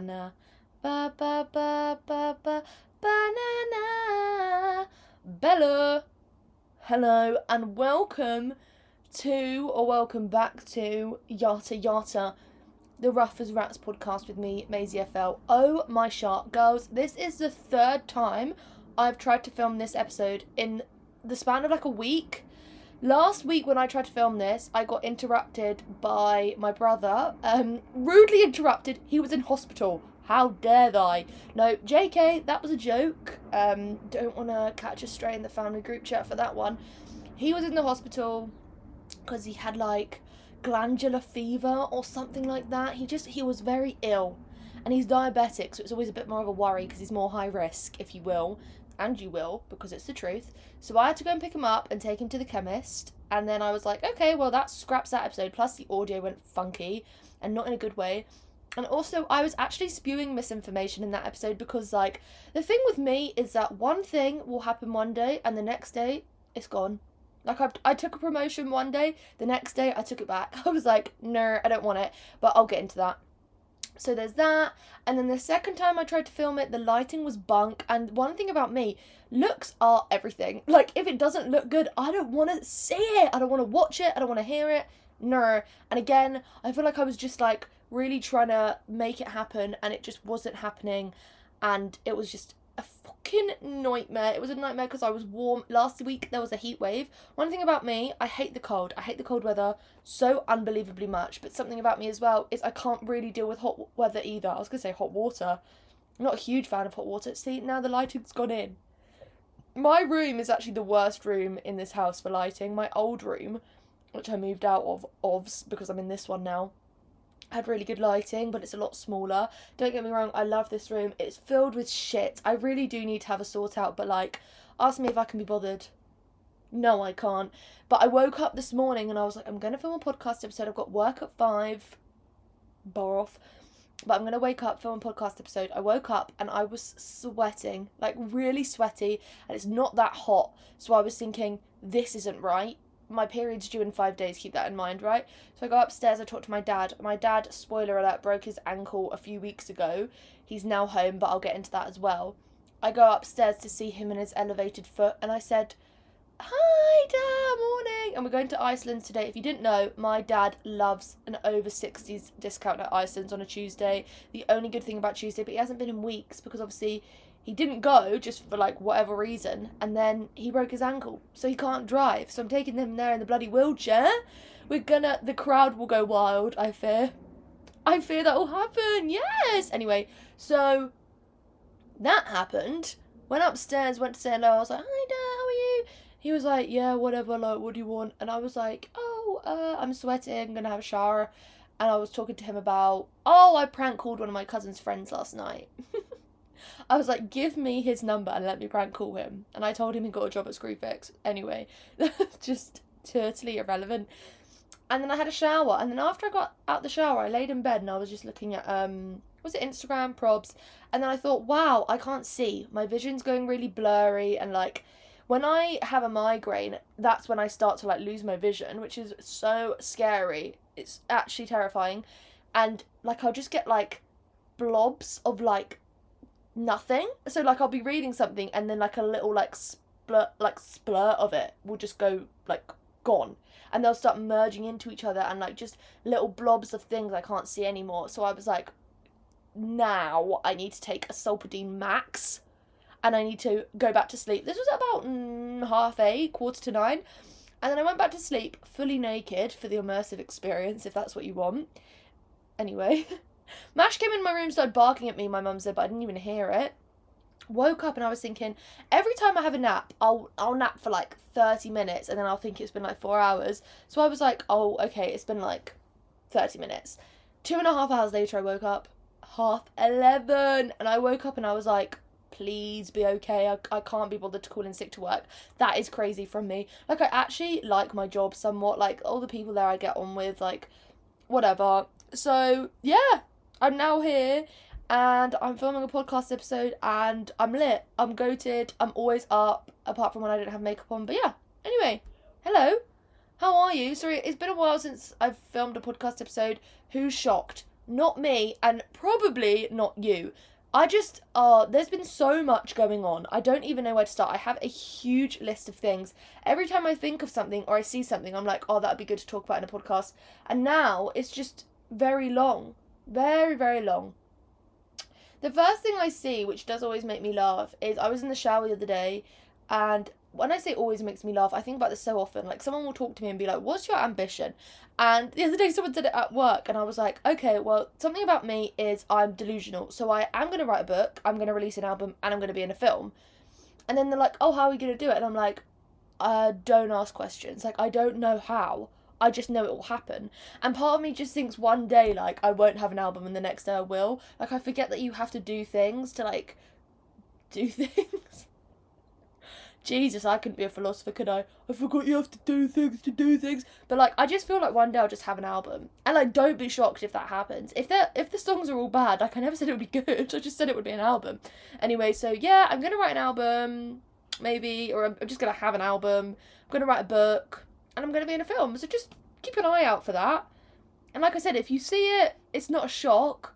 banana. Ba ba ba ba ba banana. Bella. Hello and welcome back to Yata Yata, the Rough as Rats podcast with me, Maisie FL. Oh my shark, girls, this is the third time I've tried to film this episode in the span of like a week. Last week when I tried to film this, I got interrupted by my brother. Rudely interrupted. He was in hospital. How dare they? No, JK, that was a joke. Don't want to catch a stray in the family group chat for that one. He was in the hospital because he had like glandular fever or something like that. He was very ill. And he's diabetic, so it's always a bit more of a worry because he's more high risk, if you will. And you will, because it's the truth. So I had to go and pick him up and take him to the chemist. And then I was like, okay, well, that scraps that episode. Plus the audio went funky and not in a good way. And also, I was actually spewing misinformation in that episode because, like, the thing with me is that one thing will happen one day and the next day, it's gone. Like, I took a promotion one day, the next day I took it back. I was like, no, I don't want it, but I'll get into that. So there's that, and then the second time I tried to film it, the lighting was bunk, and one thing about me, looks are everything. Like, if it doesn't look good, I don't want to see it, I don't want to watch it, I don't want to hear it, no. And again, I feel like I was just, like, really trying to make it happen, and it just wasn't happening, and it was just a fucking nightmare. It was a nightmare because I was warm. Last week there was a heat wave. One thing about me, I hate the cold. I hate the cold weather so unbelievably much. But something about me as well is I can't really deal with hot weather either. I was going to say hot water. I'm not a huge fan of hot water. See, now the lighting's gone in. My room is actually the worst room in this house for lighting. My old room, which I moved out of because I'm in this one now, had really good lighting, but it's a lot smaller. Don't get me wrong, I love this room. It's filled with shit. I really do need to have a sort out, but like, ask me if I can be bothered. No, I can't. But I woke up this morning and I was like, I'm going to film a podcast episode. I've got work at 5. Bar off. But I'm going to wake up, film a podcast episode. I woke up and I was sweating, like really sweaty, and it's not that hot. So I was thinking, this isn't right. My period's due in 5 days, keep that in mind, right? So I go upstairs, I talk to my dad. My dad, spoiler alert, broke his ankle a few weeks ago. He's now home, but I'll get into that as well. I go upstairs to see him in his elevated foot, and I said, hi, Dad, morning. And we're going to Iceland today. If you didn't know, my dad loves an over 60s discount at Iceland's on a Tuesday. The only good thing about Tuesday, but he hasn't been in weeks because obviously he didn't go just for like whatever reason, and then he broke his ankle, so he can't drive. So I'm taking him there in the bloody wheelchair. The crowd will go wild, I fear. I fear that will happen, yes! Anyway, so that happened. Went upstairs, went to say hello. I was like, hi Dad, how are you? He was like, yeah, whatever, like, what do you want? And I was like, I'm sweating, I'm gonna have a shower. And I was talking to him about, I prank called one of my cousin's friends last night. I was like, give me his number and let me prank call him. And I told him he got a job at Screwfix. Anyway, just totally irrelevant. And then I had a shower. And then after I got out the shower, I laid in bed and I was just looking at, was it Instagram, probs? And then I thought, wow, I can't see. My vision's going really blurry. And like, when I have a migraine, that's when I start to like lose my vision, which is so scary. It's actually terrifying. And like, I'll just get like blobs of like nothing. So like I'll be reading something and then like a little like splur of it will just go like gone, and they'll start merging into each other and like just little blobs of things I can't see anymore. So I was like, now I need to take a Solpadeine Max and I need to go back to sleep. This was about 8:30, 8:45, and then I went back to sleep fully naked for the immersive experience, if that's what you want. Anyway, Mash came in my room, started barking at me, my mum said, but I didn't even hear it. Woke up and I was thinking, every time I have a nap, I'll nap for like 30 minutes and then I'll think it's been like 4 hours. So I was like, oh, okay, it's been like 30 minutes. 2.5 hours later, I woke up 11:30, and I woke up and I was like, please be okay. I can't be bothered to call in sick to work. That is crazy from me. Like, I actually like my job somewhat. Like, all the people there I get on with, like, whatever. So, yeah. I'm now here and I'm filming a podcast episode and I'm lit. I'm goated. I'm always up, apart from when I don't have makeup on. But yeah, anyway, hello. How are you? Sorry, it's been a while since I've filmed a podcast episode. Who's shocked? not me, and probably not you. There's been so much going on. I don't even know where to start. I have a huge list of things. Every time I think of something or I see something, I'm like, oh, that'd be good to talk about in a podcast. And now it's just very long. Very, very long. The first thing I see, which does always make me laugh, is I was in the shower the other day, and when I say always makes me laugh, I think about this so often. Like, someone will talk to me and be like, what's your ambition? And the other day someone said it at work, and I was like, okay, well, something about me is I'm delusional. So I am going to write a book, I'm going to release an album, and I'm going to be in a film. And then they're like, oh, how are we going to do it? And I'm like, don't ask questions. Like, I don't know how. I just know it will happen. And part of me just thinks one day, like, I won't have an album and the next day I will. Like, I forget that you have to do things to, like, do things. Jesus, I couldn't be a philosopher, could I? I forgot you have to do things to do things. But, like, I just feel like one day I'll just have an album. And, like, don't be shocked if that happens. If the songs are all bad, like, I never said it would be good. I just said it would be an album. Anyway, so, yeah, I'm going to write an album, maybe. Or I'm just going to have an album. I'm going to write a book. And I'm going to be in a film, so just keep an eye out for that. And like I said, if you see it, it's not a shock.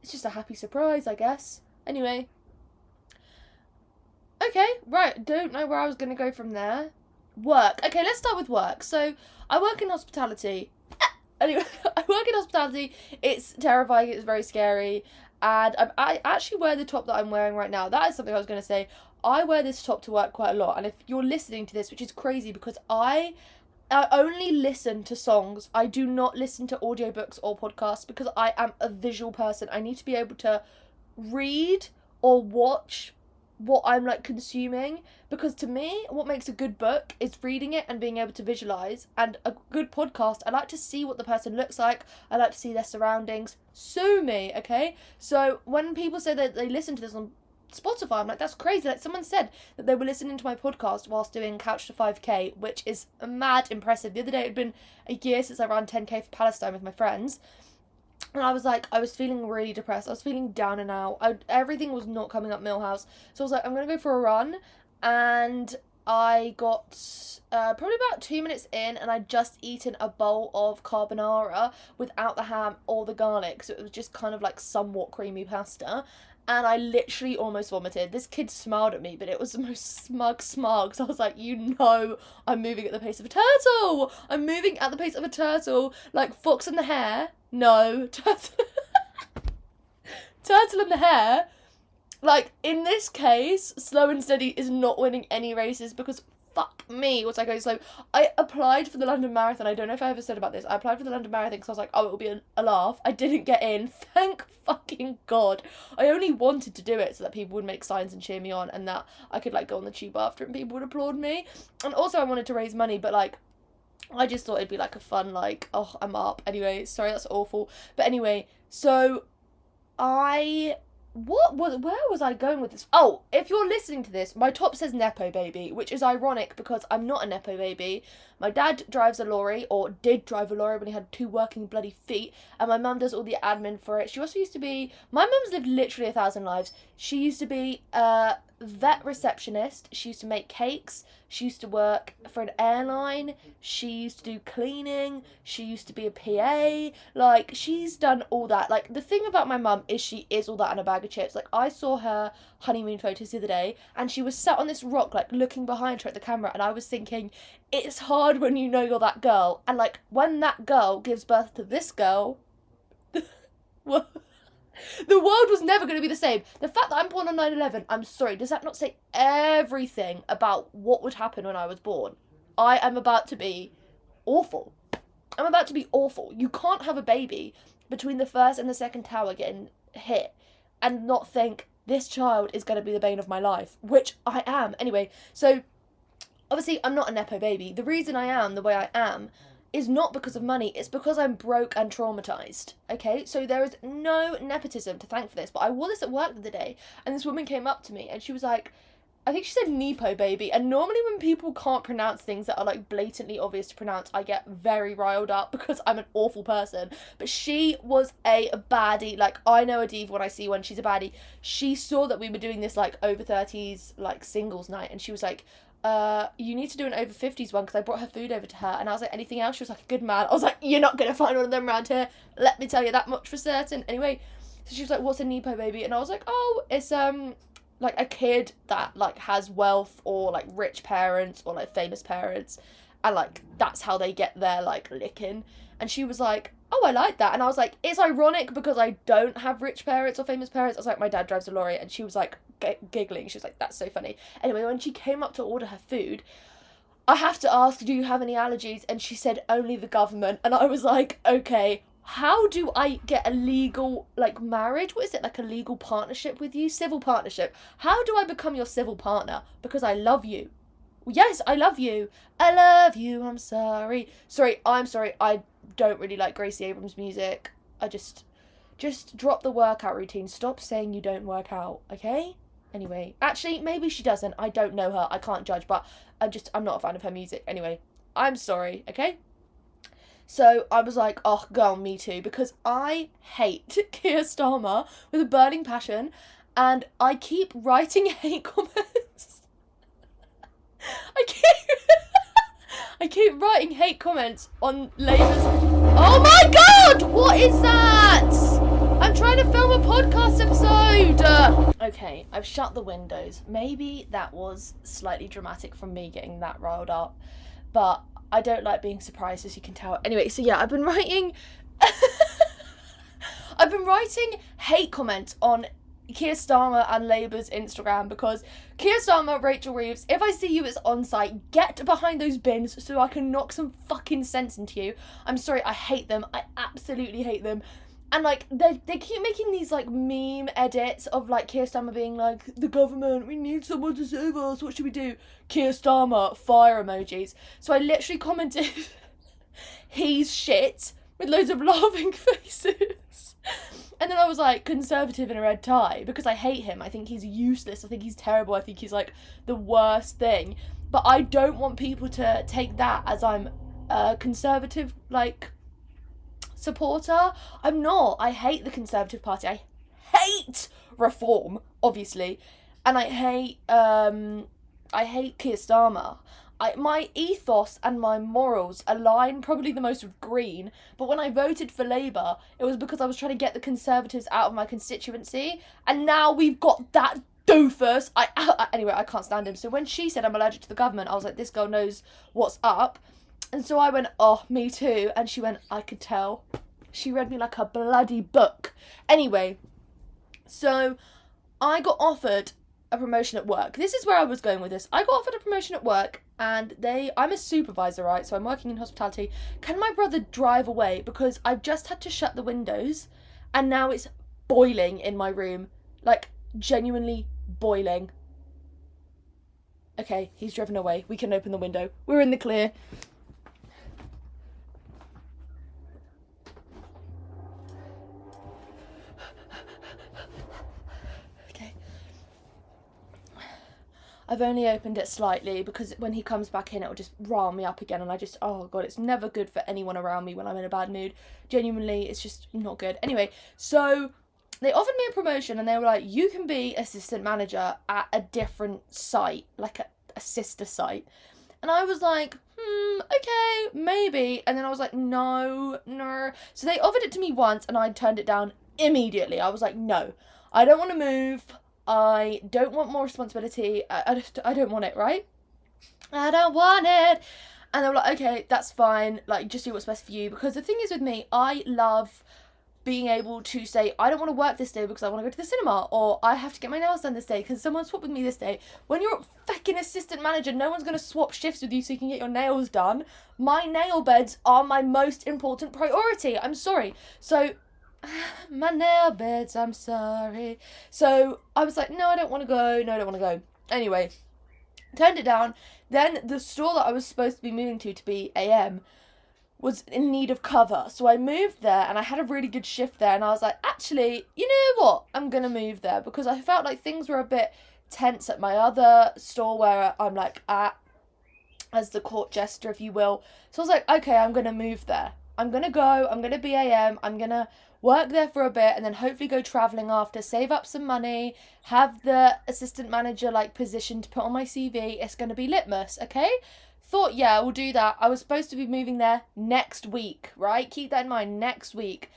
It's just a happy surprise, I guess. Anyway. Okay, right, don't know where I was going to go from there. Work. Okay, let's start with work. So, I work in hospitality. Anyway, I work in hospitality. It's terrifying, it's very scary. And I actually wear the top that I'm wearing right now. That is something I was going to say. I wear this top to work quite a lot. And if you're listening to this, which is crazy because I only listen to songs. I do not listen to audiobooks or podcasts because I am a visual person. I need to be able to read or watch what I'm, like, consuming, because to me, what makes a good book is reading it and being able to visualise, and a good podcast, I like to see what the person looks like, I like to see their surroundings. Sue me, okay? So when people say that they listen to this on Spotify, I'm like, that's crazy. Like, someone said that they were listening to my podcast whilst doing Couch to 5k, which is mad impressive. The other day, it had been a year since I ran 10k for Palestine with my friends, and I was like, I was feeling really depressed. I was feeling down and out. Everything was not coming up Millhouse. So I was like, I'm going to go for a run. And I got probably about 2 minutes in, and I'd just eaten a bowl of carbonara without the ham or the garlic. So it was just kind of like somewhat creamy pasta. And I literally almost vomited. This kid smiled at me, but it was the most smug smile. So I was like, you know, I'm moving at the pace of a turtle. I'm moving at the pace of a turtle. Like Fox and the Hare. No. Turtle and the Hare. Like, in this case, Slow and Steady is not winning any races because fuck me, was I going slow. I applied for the London Marathon. I don't know if I ever said about this. I applied for the London Marathon because I was like, oh, it'll be a laugh. I didn't get in. Thank fucking God. I only wanted to do it so that people would make signs and cheer me on, and that I could, like, go on the tube after and people would applaud me. And also I wanted to raise money, but, like, I just thought it'd be, like, a fun, like, oh, I'm up. Anyway, sorry, that's awful. But anyway, so where was I going with this? Oh, if you're listening to this, my top says Nepo Baby, which is ironic because I'm not a Nepo Baby. My dad drives a lorry, or did drive a lorry when he had 2 working bloody feet, and my mum does all the admin for it. She also used to be, my mum's lived literally 1,000 lives. She used to be a vet receptionist, she used to make cakes, she used to work for an airline, she used to do cleaning, she used to be a PA, like, she's done all that. Like, the thing about my mum is she is all that in a bag of chips. Like, I saw her honeymoon photos the other day, and she was sat on this rock, like, looking behind her at the camera, and I was thinking, it's hard when you know you're that girl, and, like, when that girl gives birth to this girl, well, the world was never going to be the same. The fact that I'm born on 9/11, I'm sorry, does that not say everything about what would happen when I was born? I am about to be awful. I'm about to be awful. You can't have a baby between the first and the second tower getting hit and not think, this child is going to be the bane of my life, which I am. Anyway, so obviously I'm not a Nepo baby. The reason I am the way I am is not because of money, it's because I'm broke and traumatised, okay? So there is no nepotism to thank for this, but I wore this at work the other day, and this woman came up to me, and she was like, I think she said Nepo baby, and normally when people can't pronounce things that are, like, blatantly obvious to pronounce, I get very riled up because I'm an awful person, but she was a baddie. Like, I know a diva when I see one, she's a baddie. She saw that we were doing this, like, over 30s, like, singles night, and she was like, you need to do an over 50s one, because I brought her food over to her, and I was like, anything else? She was like, a good man. I was like, you're not gonna find one of them around here, let me tell you that much for certain. Anyway, so she was like, what's a Nepo baby? And I was like, oh, it's like a kid that like has wealth, or like rich parents, or like famous parents, and like that's how they get their like licking. And she was like, oh, I like that. And I was like, it's ironic because I don't have rich parents or famous parents. I was like, my dad drives a lorry. And she was like giggling. She was like, that's so funny. Anyway, when she came up to order her food, I have to ask, do you have any allergies? And she said, only the government. And I was like, okay, how do I get a legal, like, marriage? What is it, like a legal partnership with you? Civil partnership. How do I become your civil partner? Because I love you. Yes, I love you. I love you. I'm sorry. I'm sorry. I don't really like Gracie Abrams' music. I just drop the workout routine. Stop saying you don't work out, okay? Anyway, actually, maybe she doesn't. I don't know her. I can't judge, but I'm not a fan of her music. Anyway, I'm sorry, okay? So I was like, oh, girl, me too, because I hate Keir Starmer with a burning passion, and I keep writing hate comments. I keep writing hate comments on Labour's... Oh my god! What is that? I'm trying to film a podcast episode! Okay, I've shut the windows. Maybe that was slightly dramatic from me getting that riled up, but I don't like being surprised, as you can tell. Anyway, so yeah, I've been writing hate comments on Keir Starmer and Labour's Instagram, because Keir Starmer, Rachel Reeves, if I see you as on site, get behind those bins so I can knock some fucking sense into you. I'm sorry, I hate them. I absolutely hate them. And like they keep making these like meme edits of like Keir Starmer being like, the government, we need someone to save us, what should we do? Keir Starmer, fire emojis. So I literally commented he's shit with loads of laughing faces. And then I was like, conservative in a red tie, because I hate him. I think he's useless. I think he's terrible. I think he's like the worst thing. But I don't want people to take that as I'm a conservative, like, supporter. I'm not. I hate the Conservative Party. I hate reform, obviously. And I hate Keir Starmer. My ethos and my morals align probably the most with Green, but when I voted for Labour, it was because I was trying to get the Conservatives out of my constituency, and now we've got that doofus. Anyway, I can't stand him. So when she said I'm allergic to the government, I was like, this girl knows what's up. And so I went, oh, me too. And she went, I could tell. She read me like a bloody book. Anyway, so I got offered a promotion at work. This is where I was going with this. I got offered a promotion at work, and I'm a supervisor, right? So I'm working in hospitality. Can my brother drive away? Because I've just had to shut the windows, and now it's boiling in my room. Like, genuinely boiling. Okay, he's driven away. We can open the window. We're in the clear. I've only opened it slightly because when he comes back in, it'll just rile me up again, and oh god, it's never good for anyone around me when I'm in a bad mood. Genuinely, it's just not good. Anyway, so they offered me a promotion, and they were like, you can be assistant manager at a different site, like a sister site. And I was like, okay, maybe. And then I was like, no. So they offered it to me once, and I turned it down immediately. I was like, no, I don't want to move. I don't want more responsibility. I don't want it, right? I don't want it. And they were like, okay, that's fine. Like, just do what's best for you. Because the thing is with me, I love being able to say, I don't want to work this day because I want to go to the cinema. Or I have to get my nails done this day because someone swapped with me this day. When you're a fucking assistant manager, no one's going to swap shifts with you so you can get your nails done. My nail beds are my most important priority. I'm sorry. So... my nail beds, I'm sorry. So I was like, no, I don't want to go. Anyway, turned it down. Then the store that I was supposed to be moving to be AM was in need of cover. So I moved there, and I had a really good shift there. And I was like, actually, you know what? I'm going to move there, because I felt like things were a bit tense at my other store where I'm like at, as the court jester, if you will. So I was like, okay, I'm going to move there. I'm going to go, I'm going to be AM, I'm going to work there for a bit and then hopefully go travelling after, save up some money, have the assistant manager like position to put on my CV. It's going to be litmus, okay? Thought, yeah, we'll do that. I was supposed to be moving there next week, right? Keep that in mind, next week.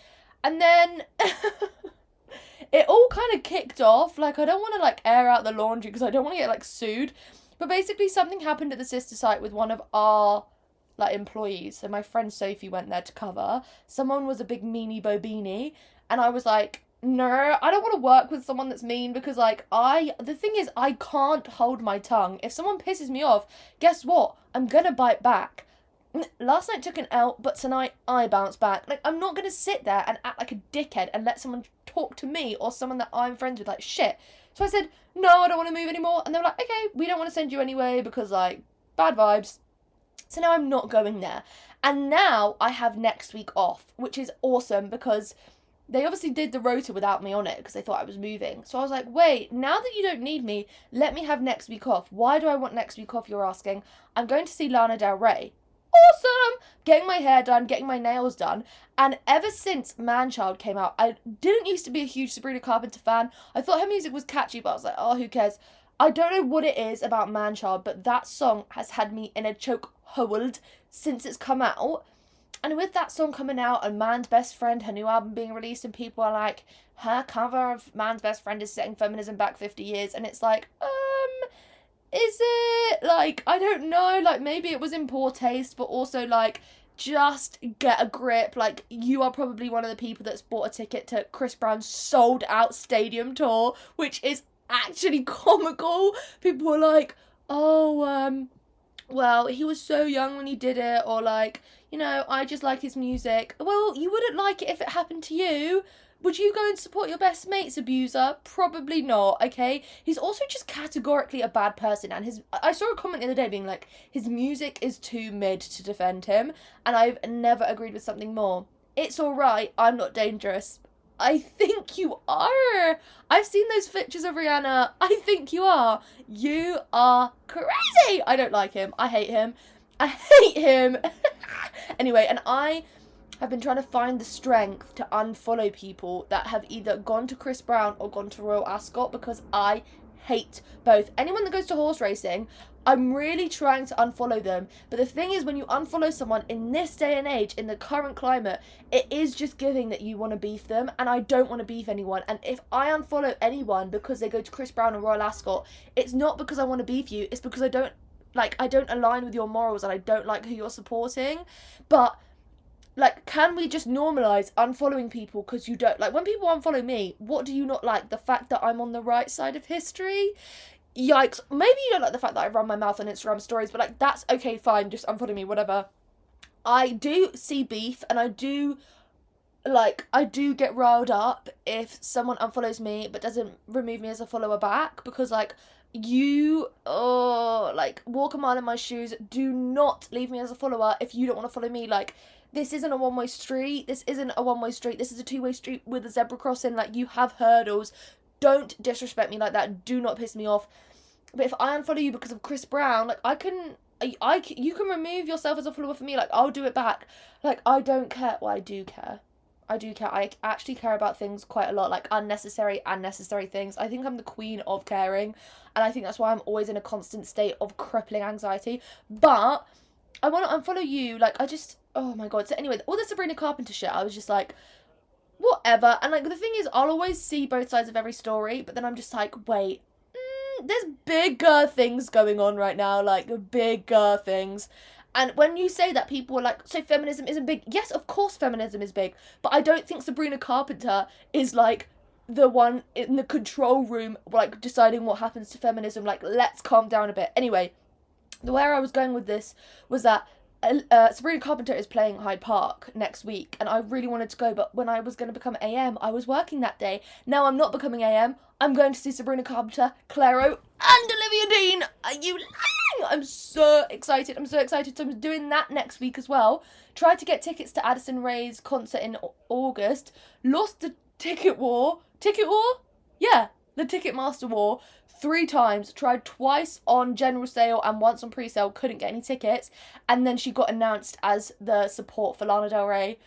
And then it all kind of kicked off. Like, I don't want to like air out the laundry because I don't want to get like sued. But basically something happened at the sister site with one of our like employees. So my friend Sophie went there to cover. Someone was a big meanie bobini, and I was like, no, I don't want to work with someone that's mean because like the thing is I can't hold my tongue. If someone pisses me off, guess what? I'm gonna bite back. Last night took an L, but tonight I bounce back. Like, I'm not gonna sit there and act like a dickhead and let someone talk to me or someone that I'm friends with like shit. So I said, no, I don't want to move anymore. And they were like, okay, we don't want to send you anyway because like bad vibes. So now I'm not going there. And now I have next week off, which is awesome because they obviously did the rota without me on it because they thought I was moving. So I was like, wait, now that you don't need me, let me have next week off. Why do I want next week off, you're asking? I'm going to see Lana Del Rey. Awesome! Getting my hair done, getting my nails done. And ever since Manchild came out, I didn't used to be a huge Sabrina Carpenter fan. I thought her music was catchy, but I was like, oh, who cares? I don't know what it is about Manchild, but that song has had me in a chokehold since it's come out. And with that song coming out and Man's Best Friend, her new album being released, and people are like, her cover of Man's Best Friend is setting feminism back 50 years. And it's like, is it? Like, I don't know. Like, maybe it was in poor taste, but also, like, just get a grip. Like, you are probably one of the people that's bought a ticket to Chris Brown's sold out stadium tour, which is actually comical. People were like, oh, well, he was so young when he did it, or like, you know, I just like his music. Well, you wouldn't like it if it happened to you. Would you go and support your best mate's abuser? Probably not, okay? He's also just categorically a bad person, and I saw a comment the other day being like, his music is too mid to defend him, and I've never agreed with something more. It's alright, I'm not dangerous. I think you are. I've seen those pictures of Rihanna. I think you are. You are crazy. I don't like him. I hate him. I hate him. Anyway, and I have been trying to find the strength to unfollow people that have either gone to Chris Brown or gone to Royal Ascot because I hate both. Anyone that goes to horse racing, I'm really trying to unfollow them. But the thing is, when you unfollow someone in this day and age, in the current climate, it is just giving that you want to beef them, and I don't want to beef anyone. And if I unfollow anyone because they go to Chris Brown or Royal Ascot, it's not because I want to beef you, it's because I don't align with your morals and I don't like who you're supporting. But like, can we just normalise unfollowing people because you don't... Like, when people unfollow me, what do you not like? The fact that I'm on the right side of history? Yikes. Maybe you don't like the fact that I run my mouth on Instagram stories, but, like, that's okay, fine, just unfollow me, whatever. I do see beef, and I do get riled up if someone unfollows me but doesn't remove me as a follower back, because, like, walk a mile in my shoes. Do not leave me as a follower if you don't want to follow me. Like, this isn't a one-way street. This isn't a one-way street. This is a two-way street with a zebra crossing. Like, you have hurdles. Don't disrespect me like that. Do not piss me off. But if I unfollow you because of Chris Brown, like, you can remove yourself as a follower for me. Like, I'll do it back. Like, I don't care. Well, I do care. I actually care about things quite a lot, like unnecessary things. I think I'm the queen of caring, and I think that's why I'm always in a constant state of crippling anxiety. But I want to unfollow you. Like, oh my god. So anyway, all the Sabrina Carpenter shit, I was just like, whatever. And like, the thing is, I'll always see both sides of every story, but then I'm just like, wait, there's bigger things going on right now, like bigger things. And when you say that, people are like, so feminism isn't big. Yes, of course feminism is big. But I don't think Sabrina Carpenter is, like, the one in the control room, like, deciding what happens to feminism. Like, let's calm down a bit. Anyway, where I was going with this was that Sabrina Carpenter is playing Hyde Park next week. And I really wanted to go. But when I was going to become AM, I was working that day. Now I'm not becoming AM. I'm going to see Sabrina Carpenter, Clairo, and Olivia Dean. Are you lying? I'm so excited. So I'm doing that next week as well. Tried to get tickets to Addison Rae's concert in August. Lost the ticket war. Ticket war? Yeah. the Ticketmaster war 3 times, tried twice on general sale and once on pre-sale, couldn't get any tickets, and then she got announced as the support for Lana Del Rey.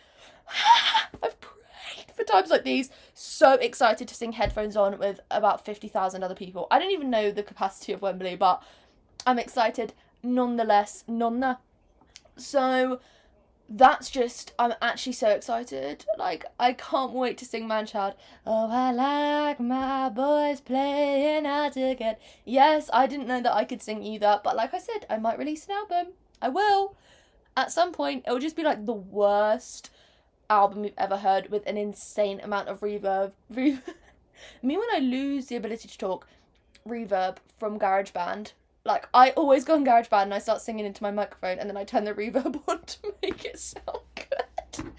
I've prayed for times like these. So excited to sing headphones on with about 50,000 other people. I don't even know the capacity of Wembley, but I'm excited nonetheless. So that's just, I'm actually so excited. Like, I can't wait to sing Man Child. Oh, I like my boys playing hard to get. Yes, I didn't know that I could sing either, but like I said, I might release an album. I will. At some point, it'll just be like the worst album you've ever heard with an insane amount of reverb. Me, when I lose the ability to talk, reverb from GarageBand. Like, I always go on GarageBand and I start singing into my microphone and then I turn the reverb on to make it sound good.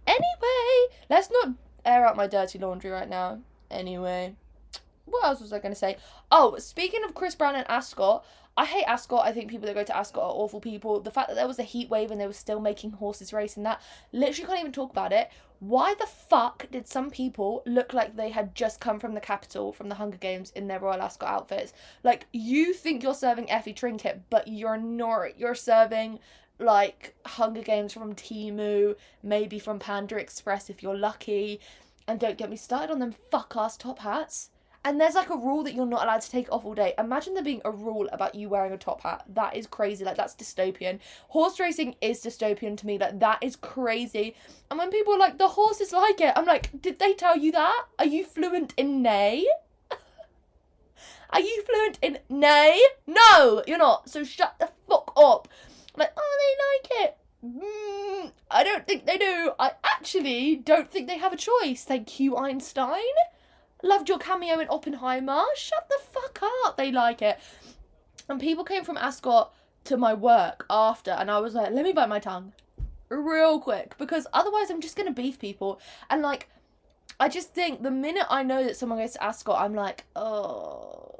Anyway, let's not air out my dirty laundry right now. Anyway, what else was I going to say? Oh, speaking of Chris Brown and Ascot, I hate Ascot. I think people that go to Ascot are awful people. The fact that there was a heat wave and they were still making horses race and that, literally can't even talk about it. Why the fuck did some people look like they had just come from the capital, from the Hunger Games, in their Royal Ascot outfits? Like, you think you're serving Effie Trinket, but you're not. You're serving, like, Hunger Games from Temu, maybe from Panda Express if you're lucky. And don't get me started on them fuck-ass top hats. And there's like a rule that you're not allowed to take it off all day. Imagine there being a rule about you wearing a top hat. That is crazy. Like, that's dystopian. Horse racing is dystopian to me. Like, that is crazy. And when people are like, the horses like it, I'm like, did they tell you that? Are you fluent in neigh? Are you fluent in neigh? No, you're not. So shut the fuck up. I'm like, oh, they like it. I don't think they do. I actually don't think they have a choice. Thank you, Einstein. Loved your cameo in Oppenheimer. Shut the fuck up. They like it. And people came from Ascot to my work after, and I was like, let me bite my tongue real quick, because otherwise I'm just going to beef people. And like, I just think the minute I know that someone goes to Ascot, I'm like, oh,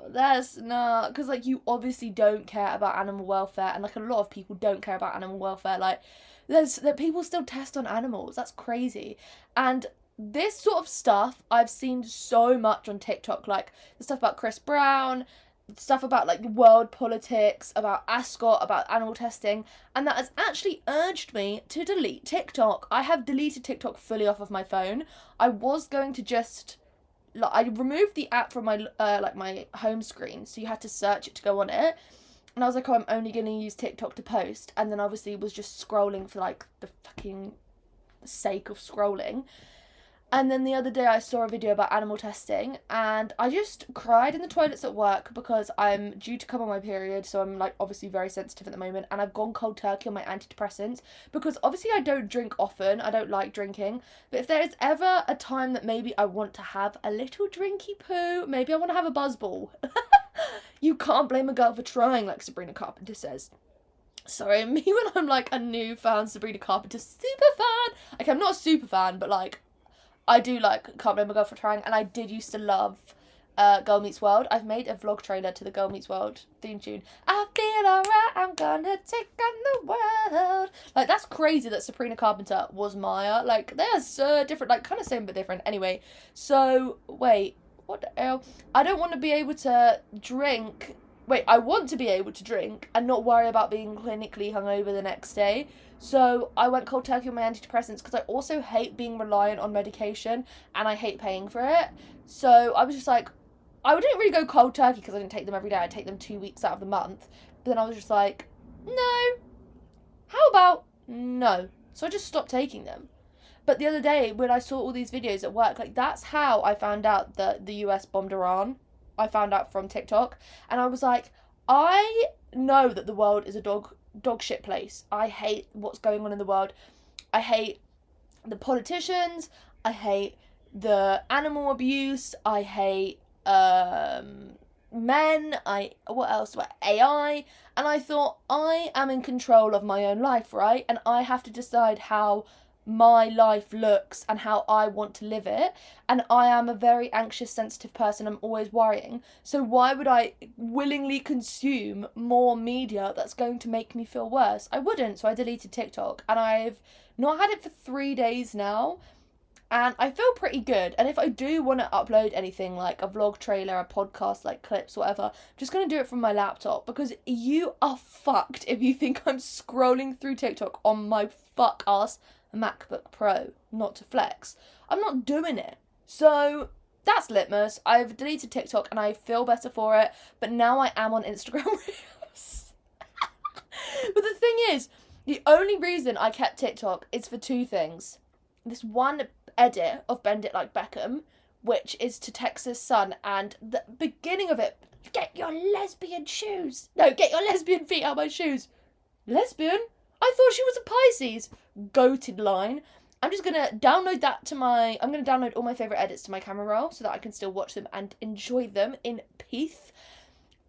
that's not, because like, you obviously don't care about animal welfare, and like a lot of people don't care about animal welfare. Like, that people still test on animals. That's crazy. And this sort of stuff I've seen so much on TikTok, like the stuff about Chris Brown, stuff about like world politics, about Ascot, about animal testing, and that has actually urged me to delete TikTok. I have deleted TikTok fully off of my phone. I was going to just, like, I removed the app from my like my home screen, so you had to search it to go on it. And I was like, oh, I'm only going to use TikTok to post, and then obviously was just scrolling for like the fucking sake of scrolling. And then the other day I saw a video about animal testing and I just cried in the toilets at work because I'm due to come on my period, so I'm like obviously very sensitive at the moment, and I've gone cold turkey on my antidepressants because obviously I don't drink often, I don't like drinking, but if there is ever a time that maybe I want to have a little drinky poo, maybe I want to have a buzzball. You can't blame a girl for trying, like Sabrina Carpenter says. Sorry, me when I'm like a newfound Sabrina Carpenter super fan. Like, I'm not a super fan, but like, I do like Can't Blame a Girl for Trying, and I did used to love Girl Meets World. I've made a vlog trailer to the Girl Meets World theme tune. I feel alright, I'm gonna take on the world. Like, that's crazy that Sabrina Carpenter was Maya. Like, they're so different, like, kind of same but different. Anyway, so, wait, what the hell? I don't want to be able to drink. Wait, I want to be able to drink and not worry about being clinically hungover the next day. So I went cold turkey on my antidepressants because I also hate being reliant on medication and I hate paying for it. So I was just like, I didn't really go cold turkey because I didn't take them every day. I take them 2 weeks out of the month. But then I was just like, no. How about no? So I just stopped taking them. But the other day when I saw all these videos at work, like, that's how I found out that the US bombed Iran. I found out from TikTok. And I was like, I know that the world is a dog shit place. I hate what's going on in the world. I hate the politicians. I hate the animal abuse. I hate men. What else? AI. And I thought, I am in control of my own life, right? And I have to decide how my life looks and how I want to live it, and I am a very anxious, sensitive person. I'm always worrying, so why would I willingly consume more media that's going to make me feel worse? I wouldn't. So I deleted TikTok, and I've not had it for 3 days now, And I feel pretty good. And if I do want to upload anything, like a vlog trailer, a podcast, like clips, whatever, I'm just going to do it from my laptop, because you are fucked if you think I'm scrolling through TikTok on my fuck-ass MacBook Pro. Not to flex. I'm not doing it. So that's litmus. I've deleted TikTok and I feel better for it. But now I am on Instagram Reels. But the thing is, the only reason I kept TikTok is for two things. This one edit of Bend It Like Beckham, which is to text his son, and the beginning of it, get your lesbian shoes. No, get your lesbian feet out of my shoes. Lesbian? I thought she was a Pisces. Goated line. I'm just going to download that to my... I'm going to download all my favourite edits to my camera roll so that I can still watch them and enjoy them in peace.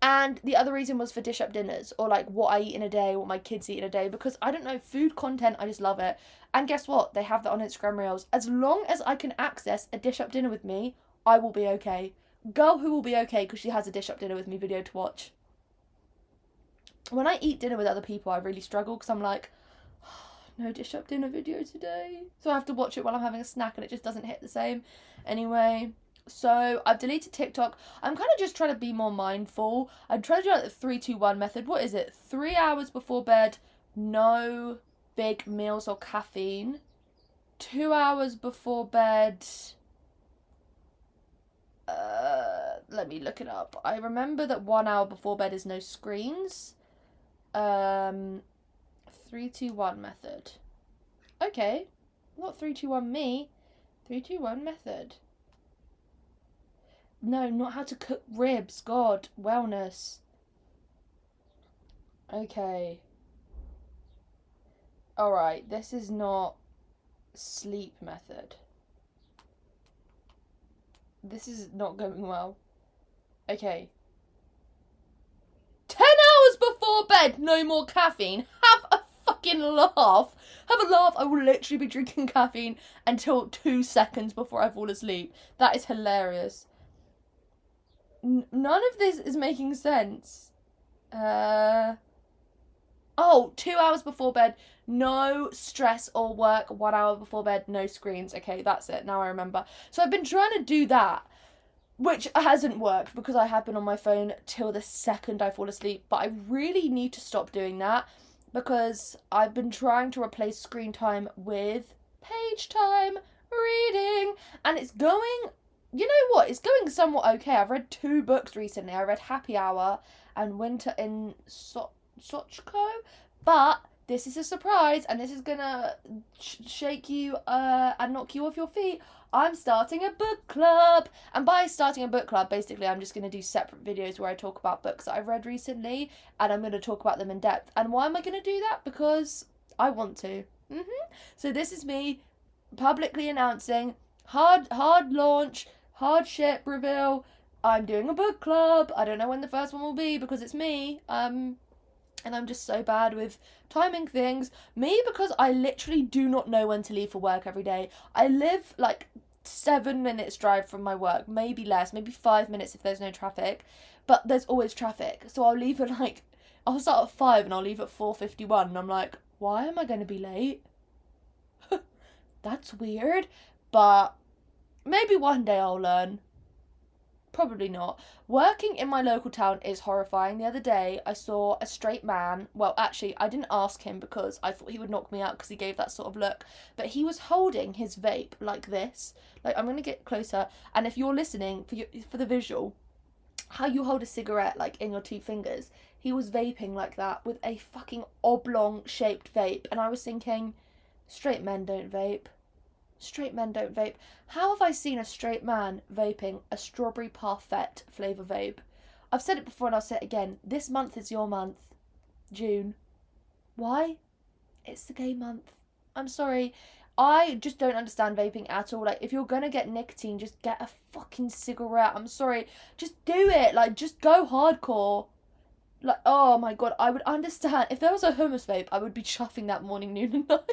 And the other reason was for dish up dinners, or like what I eat in a day, what my kids eat in a day, because I don't know, food content, I just love it. And guess what? They have that on Instagram Reels. As long as I can access a dish up dinner with me, I will be okay. Girl who will be okay because she has a dish up dinner with me video to watch. When I eat dinner with other people, I really struggle because I'm like, oh, no dish up dinner video today. So I have to watch it while I'm having a snack and it just doesn't hit the same. Anyway... So, I've deleted TikTok. I'm kind of just trying to be more mindful. I'm trying to do like the 3-2-1 method. What is it? 3 hours before bed, no big meals or caffeine. 2 hours before bed... let me look it up. I remember that 1 hour before bed is no screens. 3-2-1 method. Okay. Not 3-2-1 me. 3-2-1 method. No, not how to cook ribs. God, wellness. Okay. Alright, this is not sleep method. This is not going well. Okay. 10 hours before bed, no more caffeine. Have a fucking laugh. Have a laugh. I will literally be drinking caffeine until 2 seconds before I fall asleep. That is hilarious. None of this is making sense. 2 hours before bed, no stress or work. 1 hour before bed, no screens. Okay, that's it. Now I remember. So I've been trying to do that, which hasn't worked because I have been on my phone till the second I fall asleep. But I really need to stop doing that because I've been trying to replace screen time with page time, reading, and it's going... You know what? It's going somewhat okay. I've read 2 books recently. I read Happy Hour and Winter in Sochco. But this is a surprise and this is going to shake you and knock you off your feet. I'm starting a book club. And by starting a book club, basically, I'm just going to do separate videos where I talk about books that I've read recently. And I'm going to talk about them in depth. And why am I going to do that? Because I want to. So this is me publicly announcing hard launch... Hardship reveal. I'm doing a book club. I don't know when the first one will be because it's me. And I'm just so bad with timing things. Me, because I literally do not know when to leave for work every day. I live like 7 minutes drive from my work, maybe less, maybe 5 minutes if there's no traffic. But there's always traffic. So I'll leave at like, I'll start at 5 and I'll leave at 4:51. And I'm like, why am I going to be late? That's weird. But... maybe one day I'll learn. Probably not. Working in my local town is horrifying. The other day I saw a straight man. Well, actually, I didn't ask him because I thought he would knock me out because he gave that sort of look. But he was holding his vape like this. Like, I'm going to get closer. And if you're listening, for the visual, how you hold a cigarette, like, in your 2 fingers. He was vaping like that with a fucking oblong-shaped vape. And I was thinking, straight men don't vape. Straight men don't vape. How have I seen a straight man vaping a strawberry parfait flavour vape? I've said it before and I'll say it again. This month is your month. June. Why? It's the gay month. I'm sorry. I just don't understand vaping at all. Like, if you're gonna get nicotine, just get a fucking cigarette. I'm sorry. Just do it. Like, just go hardcore. Like, oh my god, I would understand. If there was a hummus vape, I would be chuffing that morning, noon and night.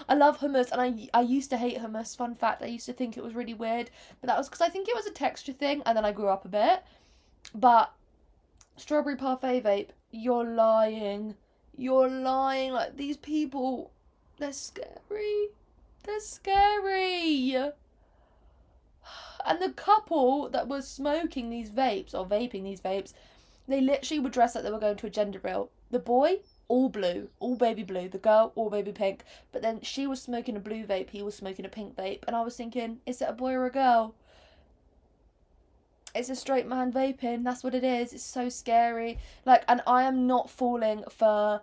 I love hummus, and I used to hate hummus. Fun fact, I used to think it was really weird, but that was because I think it was a texture thing, and then I grew up a bit. But strawberry parfait vape, you're lying. You're lying. Like, these people, they're scary. They're scary. And the couple that was smoking these vapes, or vaping these vapes, they literally were dressed like they were going to a gender reveal. The boy, all blue, all baby blue. The girl, all baby pink. But then she was smoking a blue vape, he was smoking a pink vape. And I was thinking, is it a boy or a girl? It's a straight man vaping, that's what it is. It's so scary. Like, and I am not falling for,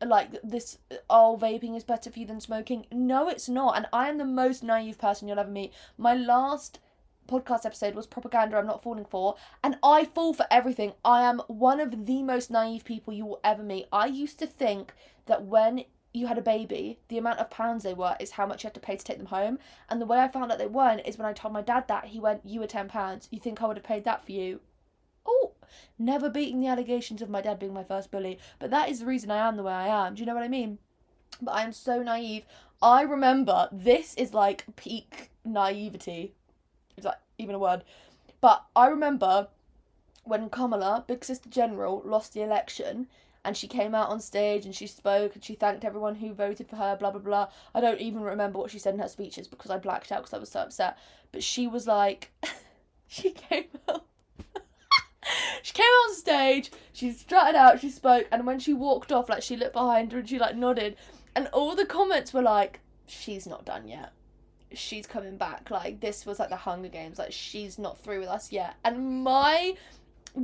like, this, oh, vaping is better for you than smoking. No, it's not. And I am the most naive person you'll ever meet. My last podcast episode was propaganda I'm not falling for, and I fall for everything. I am one of the most naive people you will ever meet. I used to think that when you had a baby, the amount of pounds they were is how much you had to pay to take them home, and the way I found out they weren't is when I told my dad that. He went, you were £10, you think I would have paid that for you? Oh, never beating the allegations of my dad being my first bully, but that is the reason I am the way I am. Do you know what I mean? But I am so naive. I remember, this is like peak naivety, is that even a word? But I remember when Kamala, Big Sister General, lost the election, and she came out on stage and she spoke and she thanked everyone who voted for her, blah, blah, blah. I don't even remember what she said in her speeches because I blacked out because I was so upset. But she was like, she came out. She came on stage, she strutted out, she spoke, and when she walked off, like, she looked behind her and she, like, nodded. And all the comments were like, she's not done yet. She's coming back. Like, this was like the Hunger Games. Like, she's not through with us yet. And my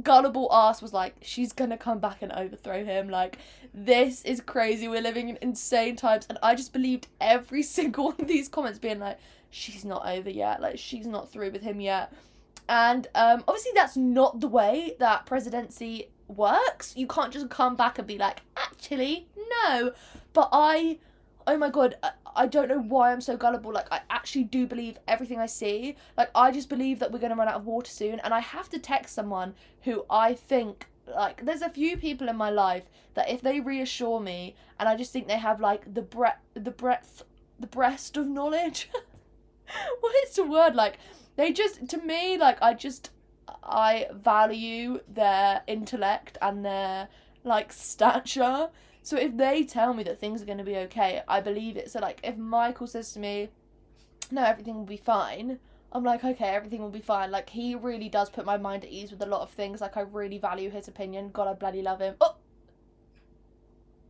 gullible ass was like, she's gonna come back and overthrow him. Like, this is crazy. We're living in insane times. And I just believed every single one of these comments being like, she's not over yet. Like, she's not through with him yet. And obviously that's not the way that presidency works. You can't just come back and be like, actually, no. But oh my god, I don't know why I'm so gullible. Like, I actually do believe everything I see. Like, I just believe that we're going to run out of water soon. And I have to text someone who I think, like, there's a few people in my life that if they reassure me, and I just think they have, like, the breast of knowledge. What is the word? Like, they just, to me, like, I value their intellect and their, like, stature. So if they tell me that things are going to be okay, I believe it. So, like, if Michael says to me, no, everything will be fine, I'm like, okay, everything will be fine. Like, he really does put my mind at ease with a lot of things. Like, I really value his opinion. God, I bloody love him. Oh!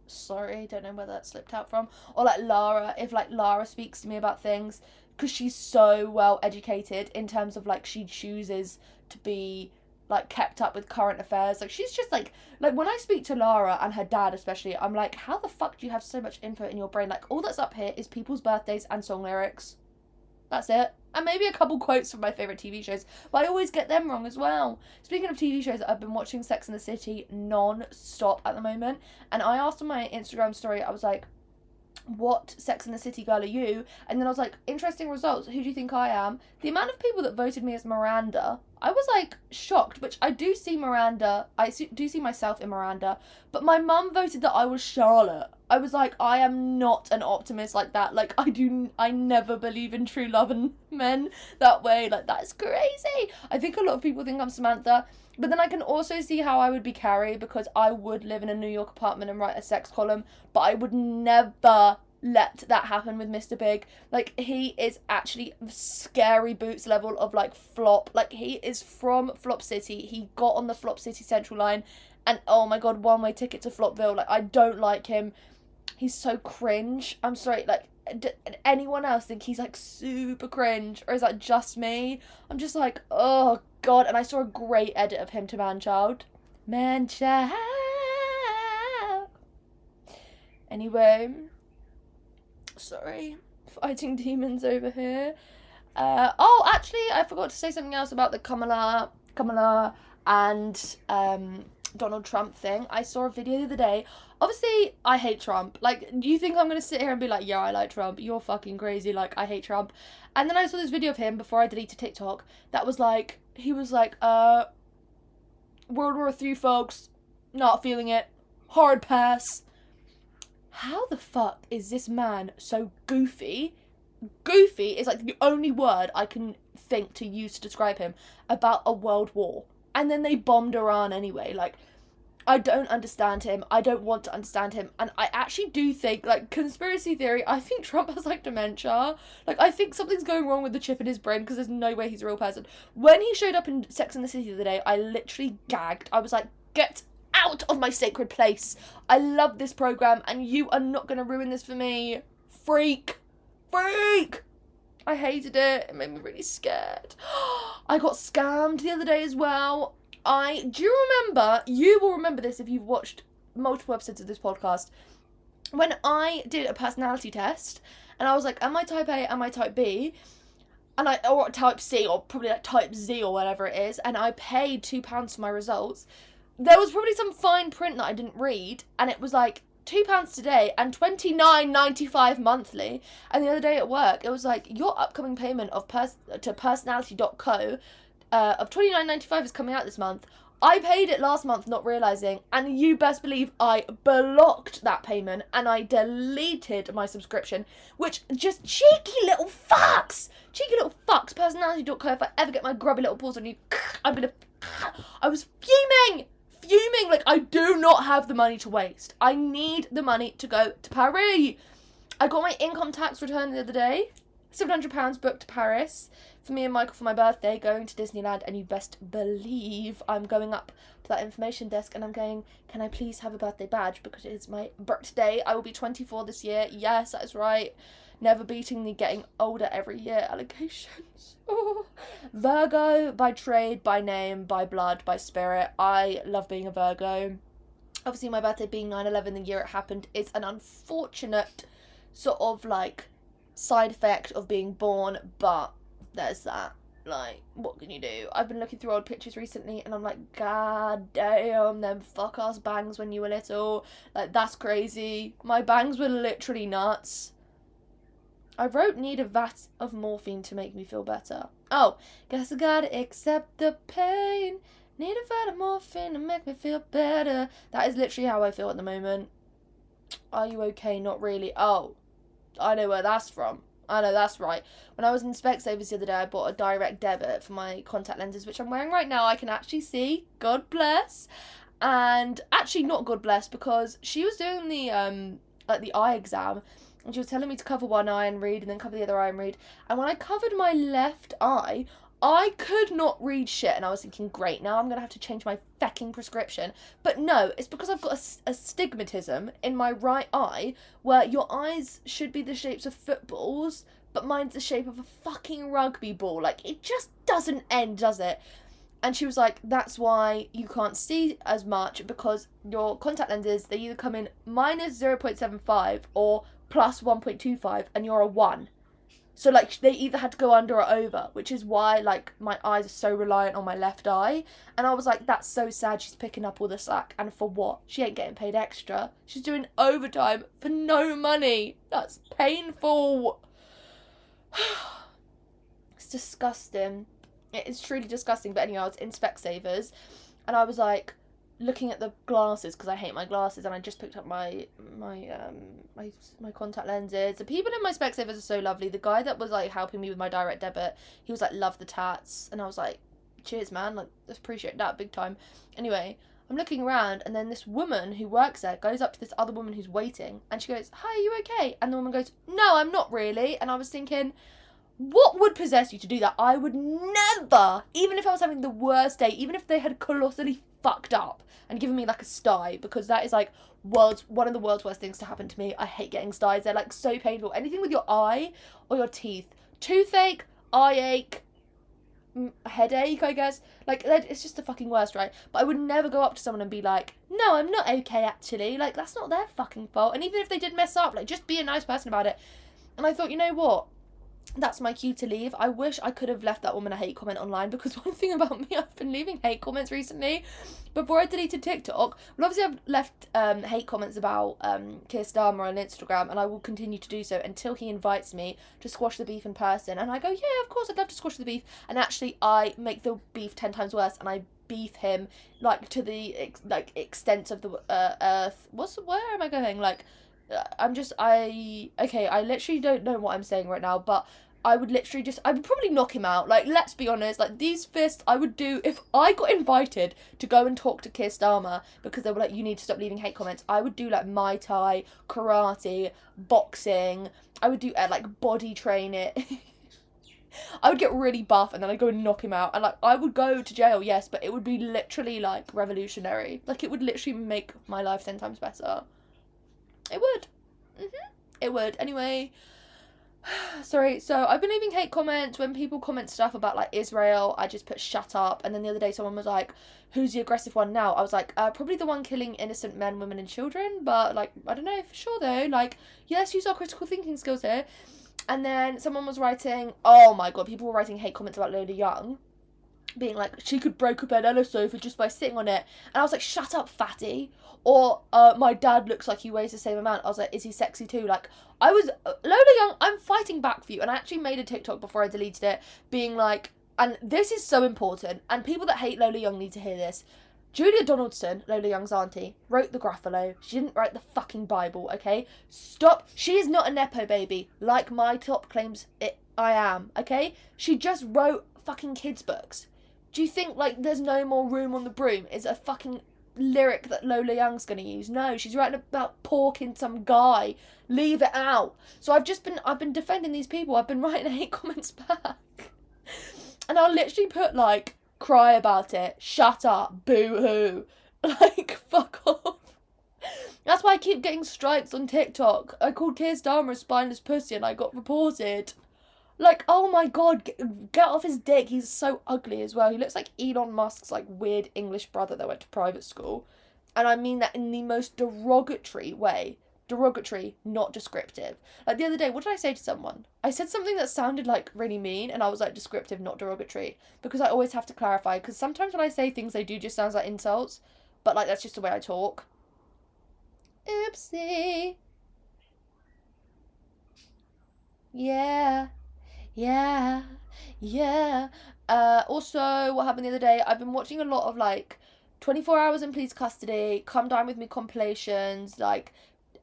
Sorry, don't know where that slipped out from. Or, like, Lara, if, like, Lara speaks to me about things, because she's so well educated in terms of, like, she chooses to be, like, kept up with current affairs. Like, she's just, like, when I speak to Lara and her dad especially, I'm like, how the fuck do you have so much info in your brain? Like, all that's up here is people's birthdays and song lyrics. That's it. And maybe a couple quotes from my favourite TV shows. But I always get them wrong as well. Speaking of TV shows, I've been watching Sex and the City non-stop at the moment. And I asked on my Instagram story, I was like, what Sex and the City girl are you? And then I was like, interesting results. Who do you think I am? The amount of people that voted me as Miranda, I was like shocked, which I do see Miranda. I do see myself in Miranda. But my mum voted that I was Charlotte. I was like, I am not an optimist like that. Like, I never believe in true love and men that way. Like, that's crazy. I think a lot of people think I'm Samantha. But then I can also see how I would be Carrie, because I would live in a New York apartment and write a sex column, but I would never let that happen with Mr. Big. Like, he is actually scary boots level of, like, flop. Like, he is from Flop City. He got on the Flop City Central line, and oh my god, one-way ticket to Flopville. Like, I don't like him. He's so cringe. I'm sorry, like, anyone else think he's, like, super cringe? Or is that just me? I'm just like, oh god. And I saw a great edit of him to Manchild. Manchild. Anyway. Sorry. Fighting demons over here. Oh, actually, I forgot to say something else about the Kamala and Donald Trump thing. I saw a video the other day. Obviously, I hate Trump. Like, do you think I'm going to sit here and be like, yeah, I like Trump? You're fucking crazy. Like, I hate Trump. And then I saw this video of him before I deleted TikTok that was like, he was like, World War III, folks. Not feeling it. Hard pass. How the fuck is this man so goofy? Goofy is like the only word I can think to use to describe him about a world war. And then they bombed Iran anyway. Like, I don't understand him. I don't want to understand him. And I actually do think, like, conspiracy theory, I think Trump has, like, dementia. Like, I think something's going wrong with the chip in his brain because there's no way he's a real person. When he showed up in Sex and the City the other day, I literally gagged. I was like, get out of my sacred place. I love this program and you are not going to ruin this for me. Freak. I hated it. It made me really scared. I got scammed the other day as well. Do you remember, you will remember this if you've watched multiple episodes of this podcast, when I did a personality test, and I was like, am I type A, am I type B, or type C, or probably like type Z, or whatever it is, and I paid £2 for my results, there was probably some fine print that I didn't read, and it was like, £2 today and $29.95 monthly. And the other day at work, it was like, your upcoming payment to personality.co of $29.95 is coming out this month. I paid it last month not realising, and you best believe I blocked that payment and I deleted my subscription, which just cheeky little fucks, personality.co, if I ever get my grubby little paws on you, I was fuming, like, I do not have the money to waste. I need the money to go to Paris. I got my income tax return the other day, £700 booked to Paris for me and Michael for my birthday, going to Disneyland, and you best believe I'm going up to that information desk and I'm going, can I please have a birthday badge because it is my birthday. I will be 24 this year. Yes, that is right. Never beating the getting older every year allegations. Oh. Virgo by trade, by name, by blood, by spirit. I love being a Virgo. Obviously my birthday being 9/11, the year it happened, is an unfortunate sort of like side effect of being born, but there's that. Like, what can you do? I've been looking through old pictures recently and I'm like, god damn, them fuck ass bangs when you were little. Like, that's crazy. My bangs were literally nuts. I wrote, need a vat of morphine to make me feel better. Oh, guess I gotta accept the pain. Need a vat of morphine to make me feel better. That is literally how I feel at the moment. Are you okay? Not really. Oh, I know where that's from. I know, that's right. When I was in Specsavers the other day, I bought a direct debit for my contact lenses, which I'm wearing right now. I can actually see. God bless. And actually not God bless, because she was doing the eye exam, and she was telling me to cover one eye and read, and then cover the other eye and read. And when I covered my left eye, I could not read shit, and I was thinking, great, now I'm going to have to change my fecking prescription. But no, it's because I've got a stigmatism in my right eye, where your eyes should be the shapes of footballs, but mine's the shape of a fucking rugby ball. Like, it just doesn't end, does it? And she was like, that's why you can't see as much, because your contact lenses, they either come in minus 0.75 or plus 1.25, and you're a 1. So, like, they either had to go under or over, which is why, like, my eyes are so reliant on my left eye. And I was like, that's so sad, she's picking up all the slack. And for what? She ain't getting paid extra. She's doing overtime for no money. That's painful. It's disgusting. It is truly disgusting. But anyway, I was in Specsavers, and I was, like, looking at the glasses, because I hate my glasses, and I just picked up my contact lenses. The people in my Specsavers are so lovely. The guy that was like helping me with my direct debit, he was like, love the tats, and I was like, cheers man, like, appreciate that big time. Anyway, I'm looking around, and then this woman who works there goes up to this other woman who's waiting, and she goes, hi, are you okay? And the woman goes, no, I'm not really. And I was thinking, what would possess you to do that? I would never, even if I was having the worst day, even if they had colossally fucked up and given me like a sty, because that is like one of the world's worst things to happen to me. I hate getting styes. They're like so painful. Anything with your eye or your teeth. Toothache, eye ache, headache, I guess. Like, it's just the fucking worst, right? But I would never go up to someone and be like, no, I'm not okay actually. Like, that's not their fucking fault. And even if they did mess up, like, just be a nice person about it. And I thought, you know what? That's my cue to leave. I wish I could have left that woman a hate comment online, because one thing about me, I've been leaving hate comments recently. Before I deleted TikTok, well, obviously I've left hate comments about Keir Starmer on Instagram, and I will continue to do so until he invites me to squash the beef in person. And I go, yeah, of course, I'd love to squash the beef. And actually, I make the beef 10 times worse, and I beef him, like, to the extent of the earth. Where am I going? Like, I literally don't know what I'm saying right now, but I would literally I would probably knock him out. Like, let's be honest, like, these fists I would do, if I got invited to go and talk to Keir Starmer because they were like, you need to stop leaving hate comments, I would do, like, Muay Thai, karate, boxing, I would do, like, body train it. I would get really buff and then I'd go and knock him out. And, like, I would go to jail, yes, but it would be literally, like, revolutionary. Like, it would literally make my life 10 times better. It would. It would. Anyway, sorry. So I've been leaving hate comments. When people comment stuff about, like, Israel, I just put shut up. And then the other day someone was like, who's the aggressive one now? I was like, probably the one killing innocent men, women and children. But, like, I don't know for sure though. Like, yeah, let's use our critical thinking skills here. And then someone was writing, oh my god, people were writing hate comments about Lola Young, being like, she could break a banana sofa just by sitting on it. And I was like, shut up, fatty. Or, my dad looks like he weighs the same amount. I was like, is he sexy too? Like, I was, Lola Young, I'm fighting back for you. And I actually made a TikTok before I deleted it, being like, and this is so important, and people that hate Lola Young need to hear this. Julia Donaldson, Lola Young's auntie, wrote the Gruffalo. She didn't write the fucking Bible, okay? Stop. She is not a Nepo baby, like my top claims I am, okay? She just wrote fucking kids' books. Do you think, like, there's no more room on the broom is a fucking lyric that Lola Young's gonna use? No, she's writing about porking some guy. Leave it out. So I've been defending these people. I've been writing hate comments back. And I'll literally put, like, cry about it, shut up, boo-hoo, like, fuck off. That's why I keep getting strikes on TikTok. I called Keir Starmer a spineless pussy and I got reported. Like, oh my god, get off his dick. He's so ugly as well. He looks like Elon Musk's, like, weird English brother that went to private school. And I mean that in the most derogatory way. Derogatory, not descriptive. Like, the other day, what did I say to someone? I said something that sounded, like, really mean, and I was like, descriptive, not derogatory. Because I always have to clarify, because sometimes when I say things, they do just sound like insults. But, like, that's just the way I talk. Oopsie. Yeah. Also, what happened the other day, I've been watching a lot of, like, 24 Hours in Police Custody, Come Dine With Me compilations, like,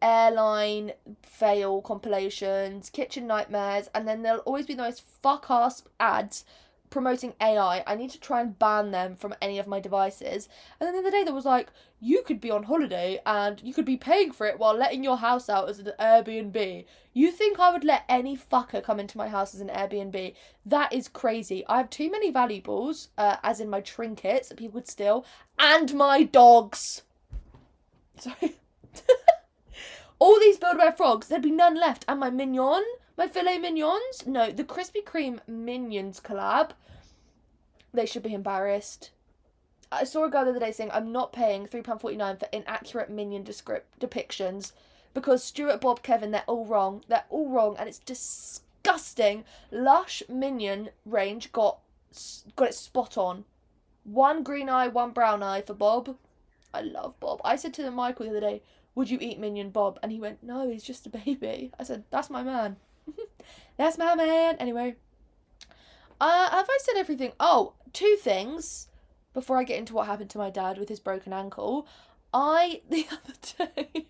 airline fail compilations, kitchen nightmares, and then there'll always be those fuck-ass ads promoting AI. I need to try and ban them from any of my devices. And then the other day there was like, you could be on holiday and you could be paying for it while letting your house out as an Airbnb. You think I would let any fucker come into my house as an Airbnb? That is crazy. I have too many valuables, as in my trinkets that people would steal, and my dogs. Sorry. All these Build-A-Bear frogs, there'd be none left. And my mignon, my filet mignons, no, the Krispy Kreme Minions collab, they should be embarrassed. I saw a guy the other day saying, I'm not paying £3.49 for inaccurate Minion depictions because Stuart, Bob, Kevin, they're all wrong, and it's disgusting. Lush Minion range got it spot on. One green eye, one brown eye for Bob. I love Bob. I said to Michael the other day, would you eat Minion Bob? And he went, no, he's just a baby. I said, that's my man. That's my man. Anyway. Have I said everything? Oh, 2 things before I get into what happened to my dad with his broken ankle. The other day,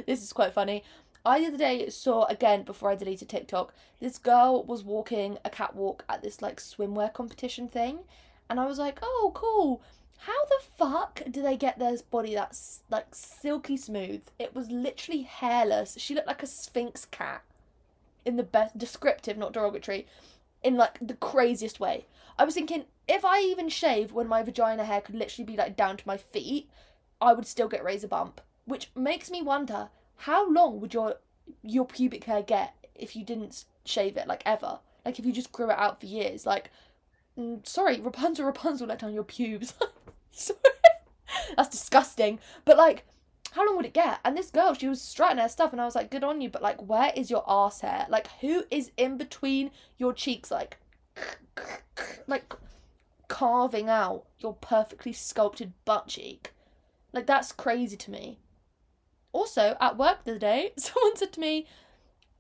this is quite funny. The other day saw, again, before I deleted TikTok, this girl was walking a catwalk at this, like, swimwear competition thing. And I was like, oh, cool. How the fuck do they get this body that's, like, silky smooth? It was literally hairless. She looked like a Sphinx cat. In the best, descriptive, not derogatory. In, like, the craziest way. I was thinking, if I even shave when my vagina hair could literally be, like, down to my feet, I would still get razor bump. Which makes me wonder, how long would your pubic hair get if you didn't shave it, like, ever? Like, if you just grew it out for years. Like, sorry, Rapunzel, let down your pubes. Sorry. That's disgusting. But, like, how long would it get? And this girl, she was strutting her stuff, and I was like, good on you, but, like, where is your arse hair? Like, who is in between your cheeks, like, carving out your perfectly sculpted butt cheek? Like, that's crazy to me. Also, at work the other day, someone said to me,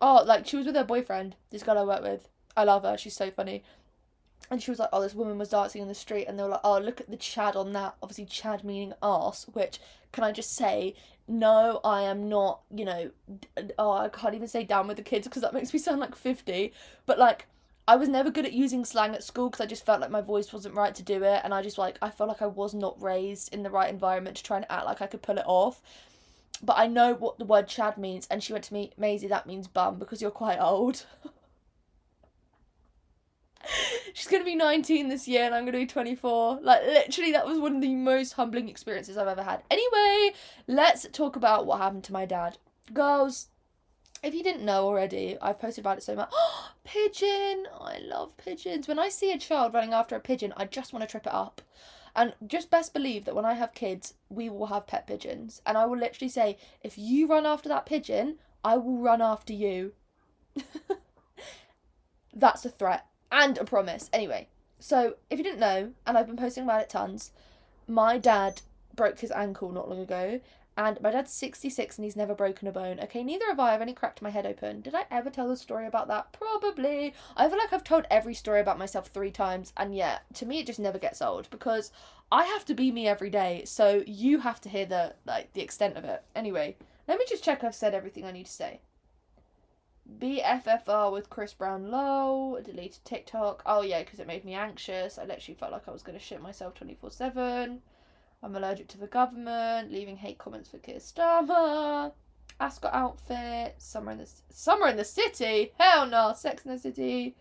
oh, like, she was with her boyfriend, this girl I work with. I love her, she's so funny. And she was like, oh, this woman was dancing in the street, and they were like, oh, look at the Chad on that. Obviously, Chad meaning arse, which, can I just say, no, I am not, I can't even say down with the kids because that makes me sound like 50. But, like, I was never good at using slang at school because I just felt like my voice wasn't right to do it. And I just, like, I felt like I was not raised in the right environment to try and act like I could pull it off. But I know what the word Chad means. And she went to me, Maisie, that means bum because you're quite old. She's going to be 19 this year and I'm going to be 24. Like, literally, that was one of the most humbling experiences I've ever had. Anyway, let's talk about what happened to my dad. Girls, if you didn't know already, I've posted about it so much. Pigeon! I love pigeons. When I see a child running after a pigeon, I just want to trip it up. And just best believe that when I have kids, we will have pet pigeons. And I will literally say, if you run after that pigeon, I will run after you. That's a threat. And a promise. Anyway, so if you didn't know, and I've been posting about it tons, my dad broke his ankle not long ago, and my dad's 66 and he's never broken a bone. Okay, neither have I. I've only cracked my head open. Did I ever tell the story about that? Probably. I feel like I've told every story about myself 3 times, and yet, to me, it just never gets old, because I have to be me every day, so you have to hear the extent of it. Anyway, let me just check I've said everything I need to say. BFFR with Chris Brown low, deleted TikTok. Oh yeah, because it made me anxious. I literally felt like I was going to shit myself 24/7. I'm allergic to the government. Leaving hate comments for Keir Starmer. Ascot outfit. Summer in the city. Hell no. Sex in the City.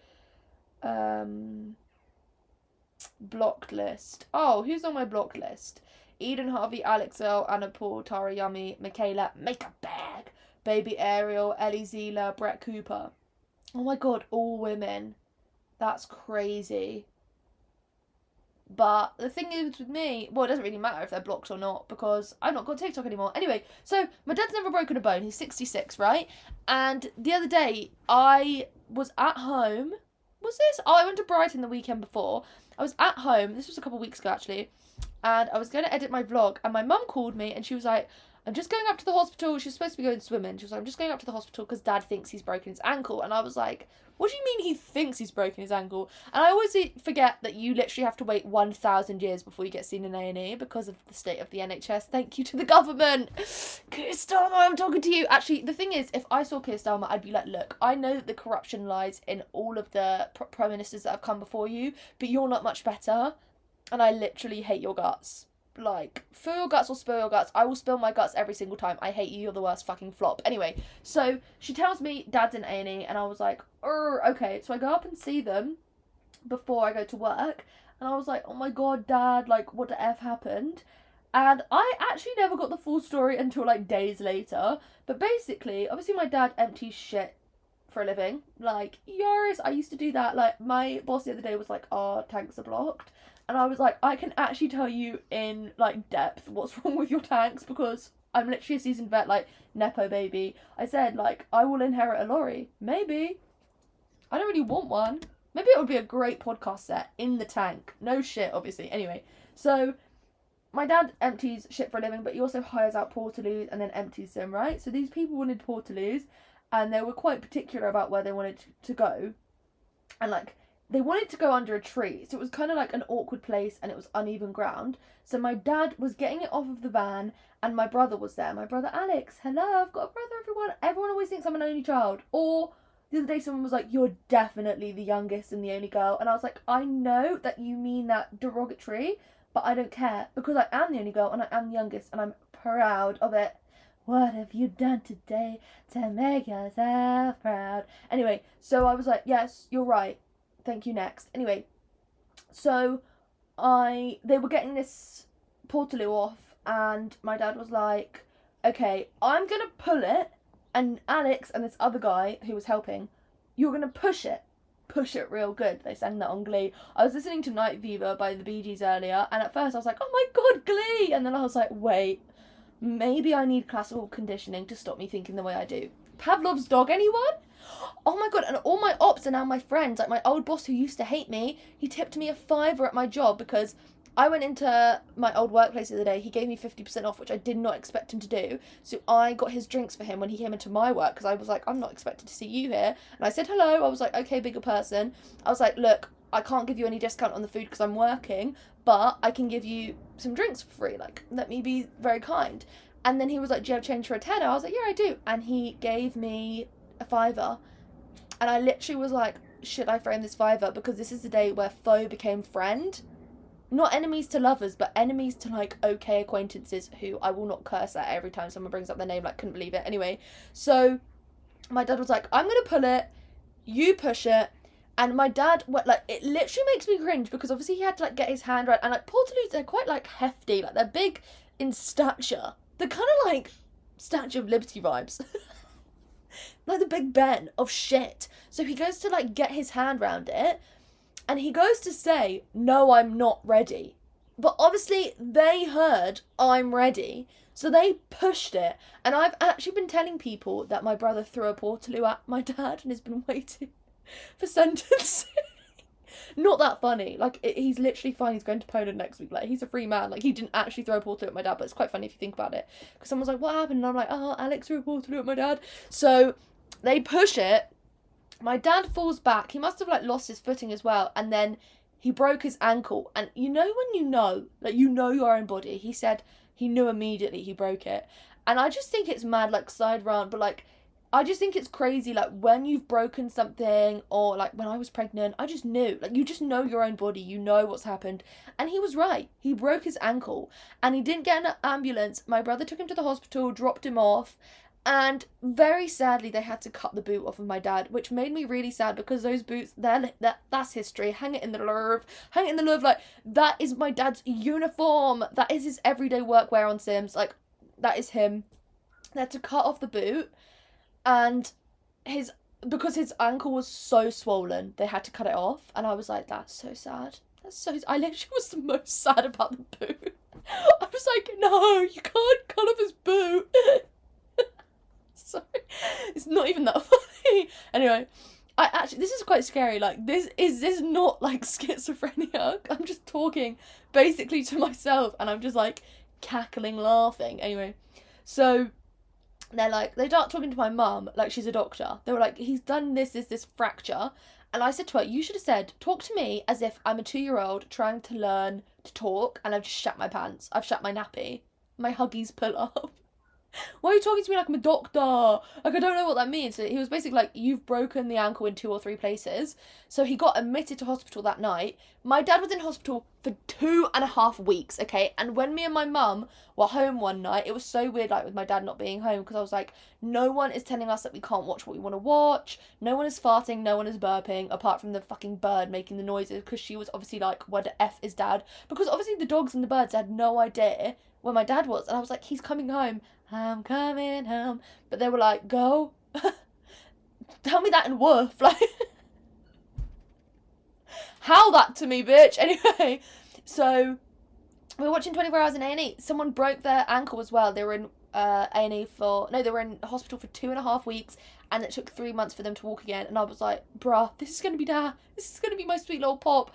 Blocked list. Oh, who's on my blocked list? Eden Harvey, Alex Earl, Anna Paul, Tara Yummy, Michaela, Make a Bag. Baby Ariel, Ellie Zila, Brett Cooper. Oh my god, all women. That's crazy. But the thing is with me, well, it doesn't really matter if they're blocked or not because I've not got TikTok anymore. Anyway, so my dad's never broken a bone. He's 66, right? And the other day, I was at home. Was this? Oh, I went to Brighton the weekend before. I was at home. This was a couple of weeks ago, actually. And I was going to edit my vlog. And my mum called me and she was like, I'm just going up to the hospital. She was supposed to be going swimming. She was like, I'm just going up to the hospital because Dad thinks he's broken his ankle. And I was like, what do you mean he thinks he's broken his ankle? And I always forget that you literally have to wait 1,000 years before you get seen in A&E because of the state of the NHS. Thank you to the government. Keir Starmer, I'm talking to you. Actually, the thing is, if I saw Keir Starmer, I'd be like, look, I know that the corruption lies in all of the prime ministers that have come before you, but you're not much better. And I literally hate your guts. Like, fill your guts or spill your guts. I will spill my guts every single time. I hate you. You're the worst fucking flop. Anyway, so she tells me Dad's in A&E, and I was like, okay. So I go up and see them before I go to work, and I was like, oh my god, Dad, like, what the F happened? And I actually never got the full story until, like, days later. But basically, obviously my dad empties shit for a living. Like, Yoris, I used to do that. Like, my boss the other day was like, oh, tanks are blocked. And I was like, I can actually tell you in, like, depth what's wrong with your tanks because I'm literally a seasoned vet, like, Nepo baby. I said, like, I will inherit a lorry. Maybe. I don't really want one. Maybe it would be a great podcast set in the tank. No shit, obviously. Anyway, so my dad empties shit for a living, but he also hires out portaloos and then empties them, right? So these people wanted portaloos and they were quite particular about where they wanted to go. And, like, they wanted to go under a tree, so it was kind of like an awkward place and it was uneven ground. So my dad was getting it off of the van and my brother was there. My brother Alex, hello, I've got a brother, everyone. Everyone always thinks I'm an only child. Or the other day someone was like, you're definitely the youngest and the only girl. And I was like, I know that you mean that derogatory, but I don't care because I am the only girl and I am the youngest and I'm proud of it. What have you done today to make yourself proud? Anyway, so I was like, yes, you're right. Thank you, next. Anyway, so they were getting this portaloo off and my dad was like, okay, I'm going to pull it and Alex and this other guy who was helping, you're going to push it real good. They sang that on Glee. I was listening to Night Fever by the Bee Gees earlier and at first I was like, oh my god, Glee! And then I was like, wait, maybe I need classical conditioning to stop me thinking the way I do. Pavlov's dog, anyone? Oh my god, and all my ops are now my friends. Like my old boss who used to hate me, he tipped me a £5 at my job because I went into my old workplace the other day. He gave me 50% off, which I did not expect him to do. So I got his drinks for him when he came into my work because I was like, I'm not expected to see you here. And I said hello. I was like, okay, bigger person. I was like, look, I can't give you any discount on the food because I'm working, but I can give you some drinks for free. Like, let me be very kind. And then he was like, do you have change for a tenner? I was like, yeah, I do. And he gave me a fiver. And I literally was like, should I frame this fiver? Because this is the day where foe became friend. Not enemies to lovers, but enemies to, like, okay acquaintances who I will not curse at every time someone brings up their name, like, couldn't believe it. Anyway, so my dad was like, I'm going to pull it, you push it. And my dad, like, it literally makes me cringe because obviously he had to, like, get his hand right. And, like, Portaloos, they're quite, like, hefty. Like, they're big in stature. They're kind of like Statue of Liberty vibes. Like the Big Ben of shit. So he goes to, like, get his hand round it. And he goes to say, no, I'm not ready. But obviously they heard, I'm ready. So they pushed it. And I've actually been telling people that my brother threw a Portaloo at my dad and has been waiting for sentencing. Not that funny. Like, he's literally fine. He's going to Poland next week. Like, he's a free man. Like, he didn't actually throw a Portaloo at my dad, but it's quite funny if you think about it. Because someone's like, what happened? And I'm like, oh, Alex threw a Portaloo at my dad. So they push it. My dad falls back. He must have, like, lost his footing as well. And then he broke his ankle. And you know when you know, like, you know your own body. He said he knew immediately he broke it. And I just think it's mad, like, side rant, but, like, I just think it's crazy, like, when you've broken something, or, like, when I was pregnant, I just knew. Like, you just know your own body. You know what's happened. And he was right. He broke his ankle. And he didn't get an ambulance. My brother took him to the hospital, dropped him off. And very sadly, they had to cut the boot off of my dad, which made me really sad because those boots, that's history. Hang it in the Louvre. Hang it in the Louvre. Like, that is my dad's uniform. That is his everyday workwear on Sims. Like, that is him. They had to cut off the boot. And because his ankle was so swollen, they had to cut it off. And I was like, that's so sad. I literally was the most sad about the boot. I was like, no, you can't cut off his boot. Sorry. It's not even that funny. Anyway, this is quite scary. Like, is this not, like, schizophrenia? I'm just talking basically to myself and I'm just, like, cackling, laughing. Anyway, so they start talking to my mum like she's a doctor. They were like, he's done this fracture. And I said to her, you should have said, talk to me as if I'm a 2-year-old trying to learn to talk and I've just shat my pants. I've shat my nappy. My huggies pull up. Why are you talking to me like I'm a doctor? Like, I don't know what that means. So he was basically like, you've broken the ankle in 2 or 3 places. So he got admitted to hospital that night. My dad was in hospital for 2.5 weeks, okay? And when me and my mum were home one night, it was so weird, like, with my dad not being home, because I was like, no one is telling us that we can't watch what we want to watch. No one is farting, no one is burping, apart from the fucking bird making the noises, because she was obviously like, where the F is dad? Because obviously the dogs and the birds had no idea where my dad was. And I was like, he's coming home. I'm coming home. But they were like, go. Tell me that in woof. Like, howl that to me, bitch. Anyway, so we were watching 24 Hours in A&E. Someone broke their ankle as well. They were in A&E they were in hospital for 2.5 weeks, and it took 3 months for them to walk again. And I was like, bruh, this is going to be dad. This is going to be my sweet little pop.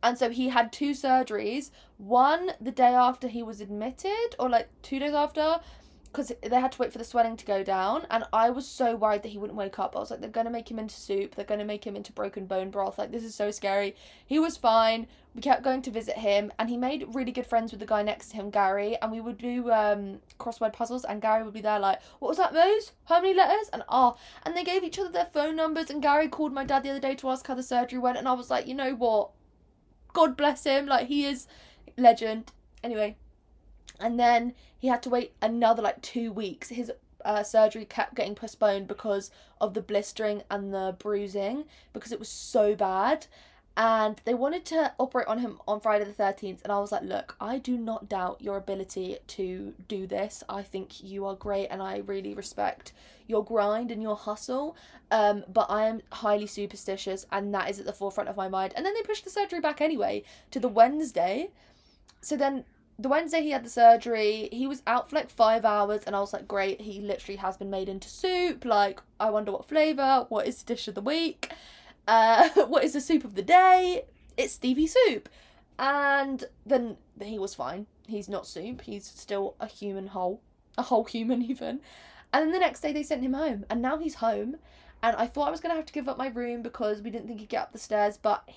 And so he had 2 surgeries. One the day after he was admitted, or like 2 days after, because they had to wait for the swelling to go down. And I was so worried that he wouldn't wake up. I was like, they're going to make him into soup. They're going to make him into broken bone broth. Like, this is so scary. He was fine. We kept going to visit him. And he made really good friends with the guy next to him, Gary. And we would do crossword puzzles. And Gary would be there like, what was that, Mose? How many letters? And they gave each other their phone numbers. And Gary called my dad the other day to ask how the surgery went. And I was like, you know what? God bless him. Like, he is legend. Anyway. And then he had to wait another, like, 2 weeks. His surgery kept getting postponed because of the blistering and the bruising, because it was so bad. And they wanted to operate on him on Friday the 13th. And I was like, look, I do not doubt your ability to do this. I think you are great and I really respect your grind and your hustle. But I am highly superstitious and that is at the forefront of my mind. And then they pushed the surgery back anyway to the Wednesday. So then the Wednesday he had the surgery, he was out for like 5 hours, and I was like, great, he literally has been made into soup. Like, I wonder what flavour, what is the dish of the week, what is the soup of the day? It's Stevie soup. And then he was fine. He's not soup, he's still a human whole. A whole human even. And then the next day they sent him home, and now he's home. And I thought I was going to have to give up my room because we didn't think he'd get up the stairs. But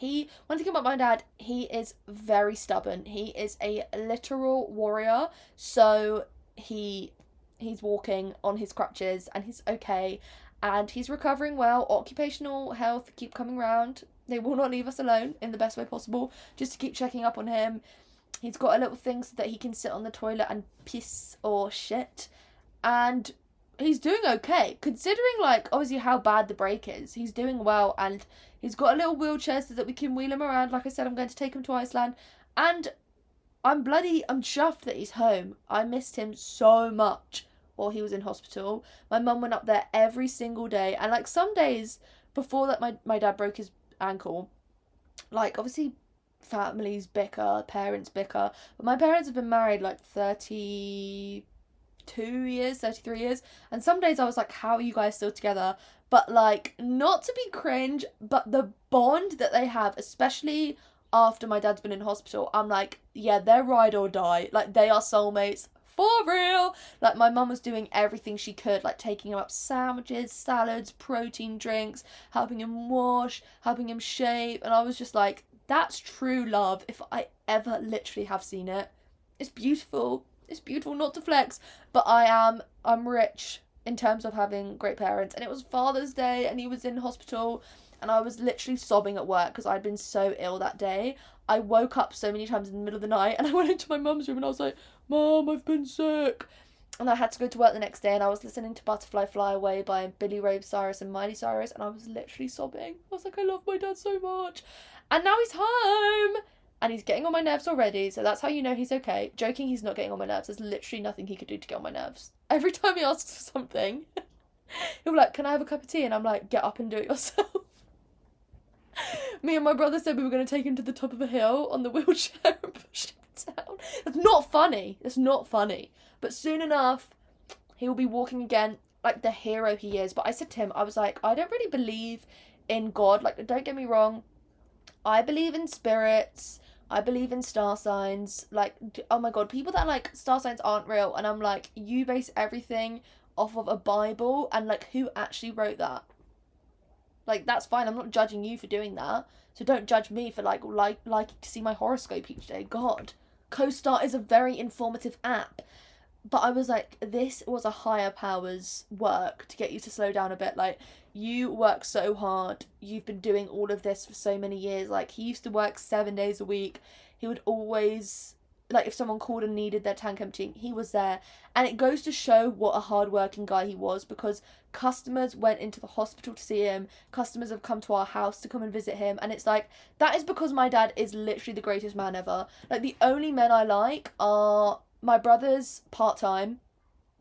one thing about my dad, he is very stubborn. He is a literal warrior. So he he's walking on his crutches and he's okay. And he's recovering well. Occupational health keep coming round. They will not leave us alone in the best way possible, just to keep checking up on him. He's got a little thing so that he can sit on the toilet and piss or shit. And he's doing okay, considering, like, obviously how bad the break is. He's doing well, and he's got a little wheelchair so that we can wheel him around. Like I said, I'm going to take him to Iceland. And I'm chuffed that he's home. I missed him so much while he was in hospital. My mum went up there every single day. And, like, some days before that my dad broke his ankle, like, obviously families bicker, parents bicker, but my parents have been married like 33 years, and some days I was like, how are you guys still together? But, like, not to be cringe, but the bond that they have, especially after my dad's been in hospital, I'm like, yeah, they're ride or die. Like, they are soulmates for real. Like, my mum was doing everything she could, like taking him up sandwiches, salads, protein drinks, helping him wash, helping him shave, and I was just like, that's true love if I ever literally have seen it. It's beautiful. It's beautiful, not to flex, but I'm rich in terms of having great parents. And it was Father's Day and he was in hospital and I was literally sobbing at work because I'd been so ill that day. I woke up so many times in the middle of the night and I went into my mum's room and I was like, Mum, I've been sick. And I had to go to work the next day and I was listening to Butterfly Fly Away by Billy Ray Cyrus and Miley Cyrus and I was literally sobbing. I was like, I love my dad so much. And now he's home. And he's getting on my nerves already, so that's how you know he's okay. Joking, he's not getting on my nerves. There's literally nothing he could do to get on my nerves. Every time he asks for something, he'll be like, can I have a cup of tea? And I'm like, get up and do it yourself. Me and my brother said we were going to take him to the top of a hill on the wheelchair and push him down. That's not funny. It's not funny. But soon enough, he will be walking again like the hero he is. But I said to him, I was like, I don't really believe in God. Like, don't get me wrong. I believe in spirits. I believe in star signs. Like, oh my god, people that are like, star signs aren't real. And I'm like, you base everything off of a Bible. And, like, who actually wrote that? Like, that's fine. I'm not judging you for doing that. So don't judge me for, like liking to see my horoscope each day. God. CoStar is a very informative app. But I was like, this was a higher power's work to get you to slow down a bit. Like, you work so hard. You've been doing all of this for so many years. Like, he used to work 7 days a week. He would always, like, if someone called and needed their tank emptying, he was there. And it goes to show what a hard-working guy he was, because customers went into the hospital to see him. Customers have come to our house to come and visit him. And it's like, that is because my dad is literally the greatest man ever. Like, the only men I like are my brother's part-time,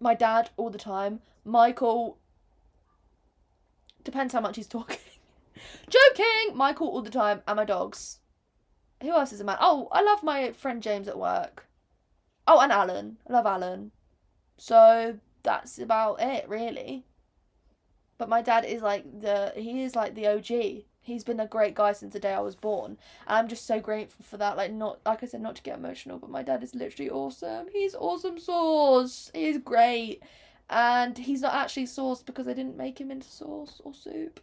my dad all the time, Michael, depends how much he's talking. Joking! Michael all the time, and my dogs. Who else is a man? Oh, I love my friend James at work. Oh, and Alan. I love Alan. So, that's about it, really. But my dad is like he is like the OG. He's been a great guy since the day I was born. And I'm just so grateful for that. Like I said, not to get emotional, but my dad is literally awesome. He's awesome sauce. He is great. And he's not actually sauce because I didn't make him into sauce or soup.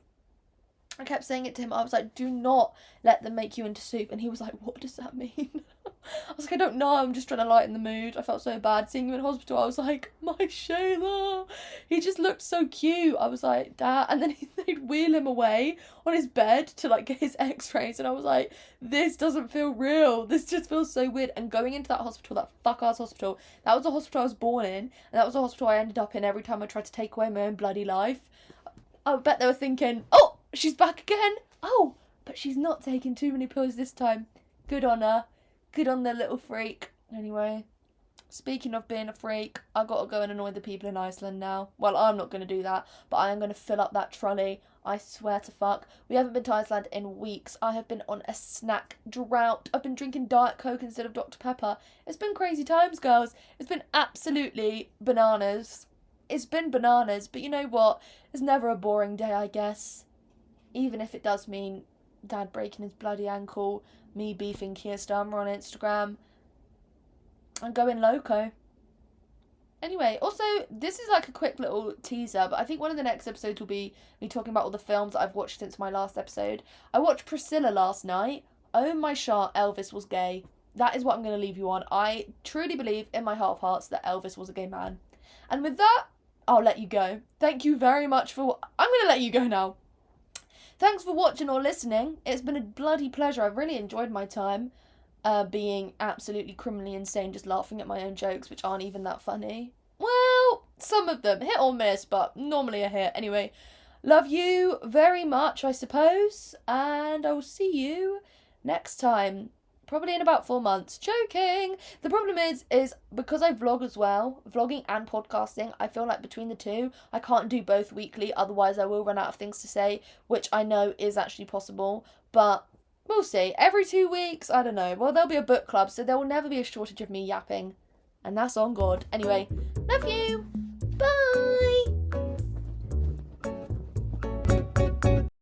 I kept saying it to him. I was like, do not let them make you into soup. And he was like, what does that mean? I was like, I don't know. I'm just trying to lighten the mood. I felt so bad seeing him in hospital. I was like, my Shayla. He just looked so cute. I was like, Dad. And then they'd wheel him away on his bed to, like, get his x-rays. And I was like, this doesn't feel real. This just feels so weird. And going into that hospital, that fuck-ass hospital, that was the hospital I was born in. And that was the hospital I ended up in every time I tried to take away my own bloody life. I bet they were thinking, oh, she's back again. Oh, but she's not taking too many pills this time. Good on her. Good on the little freak. Anyway, speaking of being a freak, I gotta go and annoy the people in Iceland now. Well, I'm not gonna do that, but I am gonna fill up that trolley. I swear to fuck. We haven't been to Iceland in weeks. I have been on a snack drought. I've been drinking Diet Coke instead of Dr. Pepper. It's been crazy times, girls. It's been absolutely bananas. It's been bananas, but you know what? It's never a boring day, I guess. Even if it does mean Dad breaking his bloody ankle, me beefing Keir Starmer on Instagram, and going loco. Anyway, also, this is like a quick little teaser, but I think one of the next episodes will be me talking about all the films that I've watched since my last episode. I watched Priscilla last night. Oh my shot, Elvis was gay. That is what I'm going to leave you on. I truly believe in my heart of hearts that Elvis was a gay man. And with that, I'll let you go. Thank you very much for... I'm going to let you go now. Thanks for watching or listening. It's been a bloody pleasure. I've really enjoyed my time being absolutely criminally insane, just laughing at my own jokes, which aren't even that funny. Well, some of them, hit or miss, but normally a hit. Anyway, love you very much, I suppose, and I will see you next time. Probably in about 4 months. Joking! The problem is because I vlog as well, vlogging and podcasting, I feel like between the two, I can't do both weekly, otherwise I will run out of things to say, which I know is actually possible, but we'll see. Every 2 weeks, I don't know. Well, there'll be a book club, so there will never be a shortage of me yapping. And that's on God. Anyway, love you!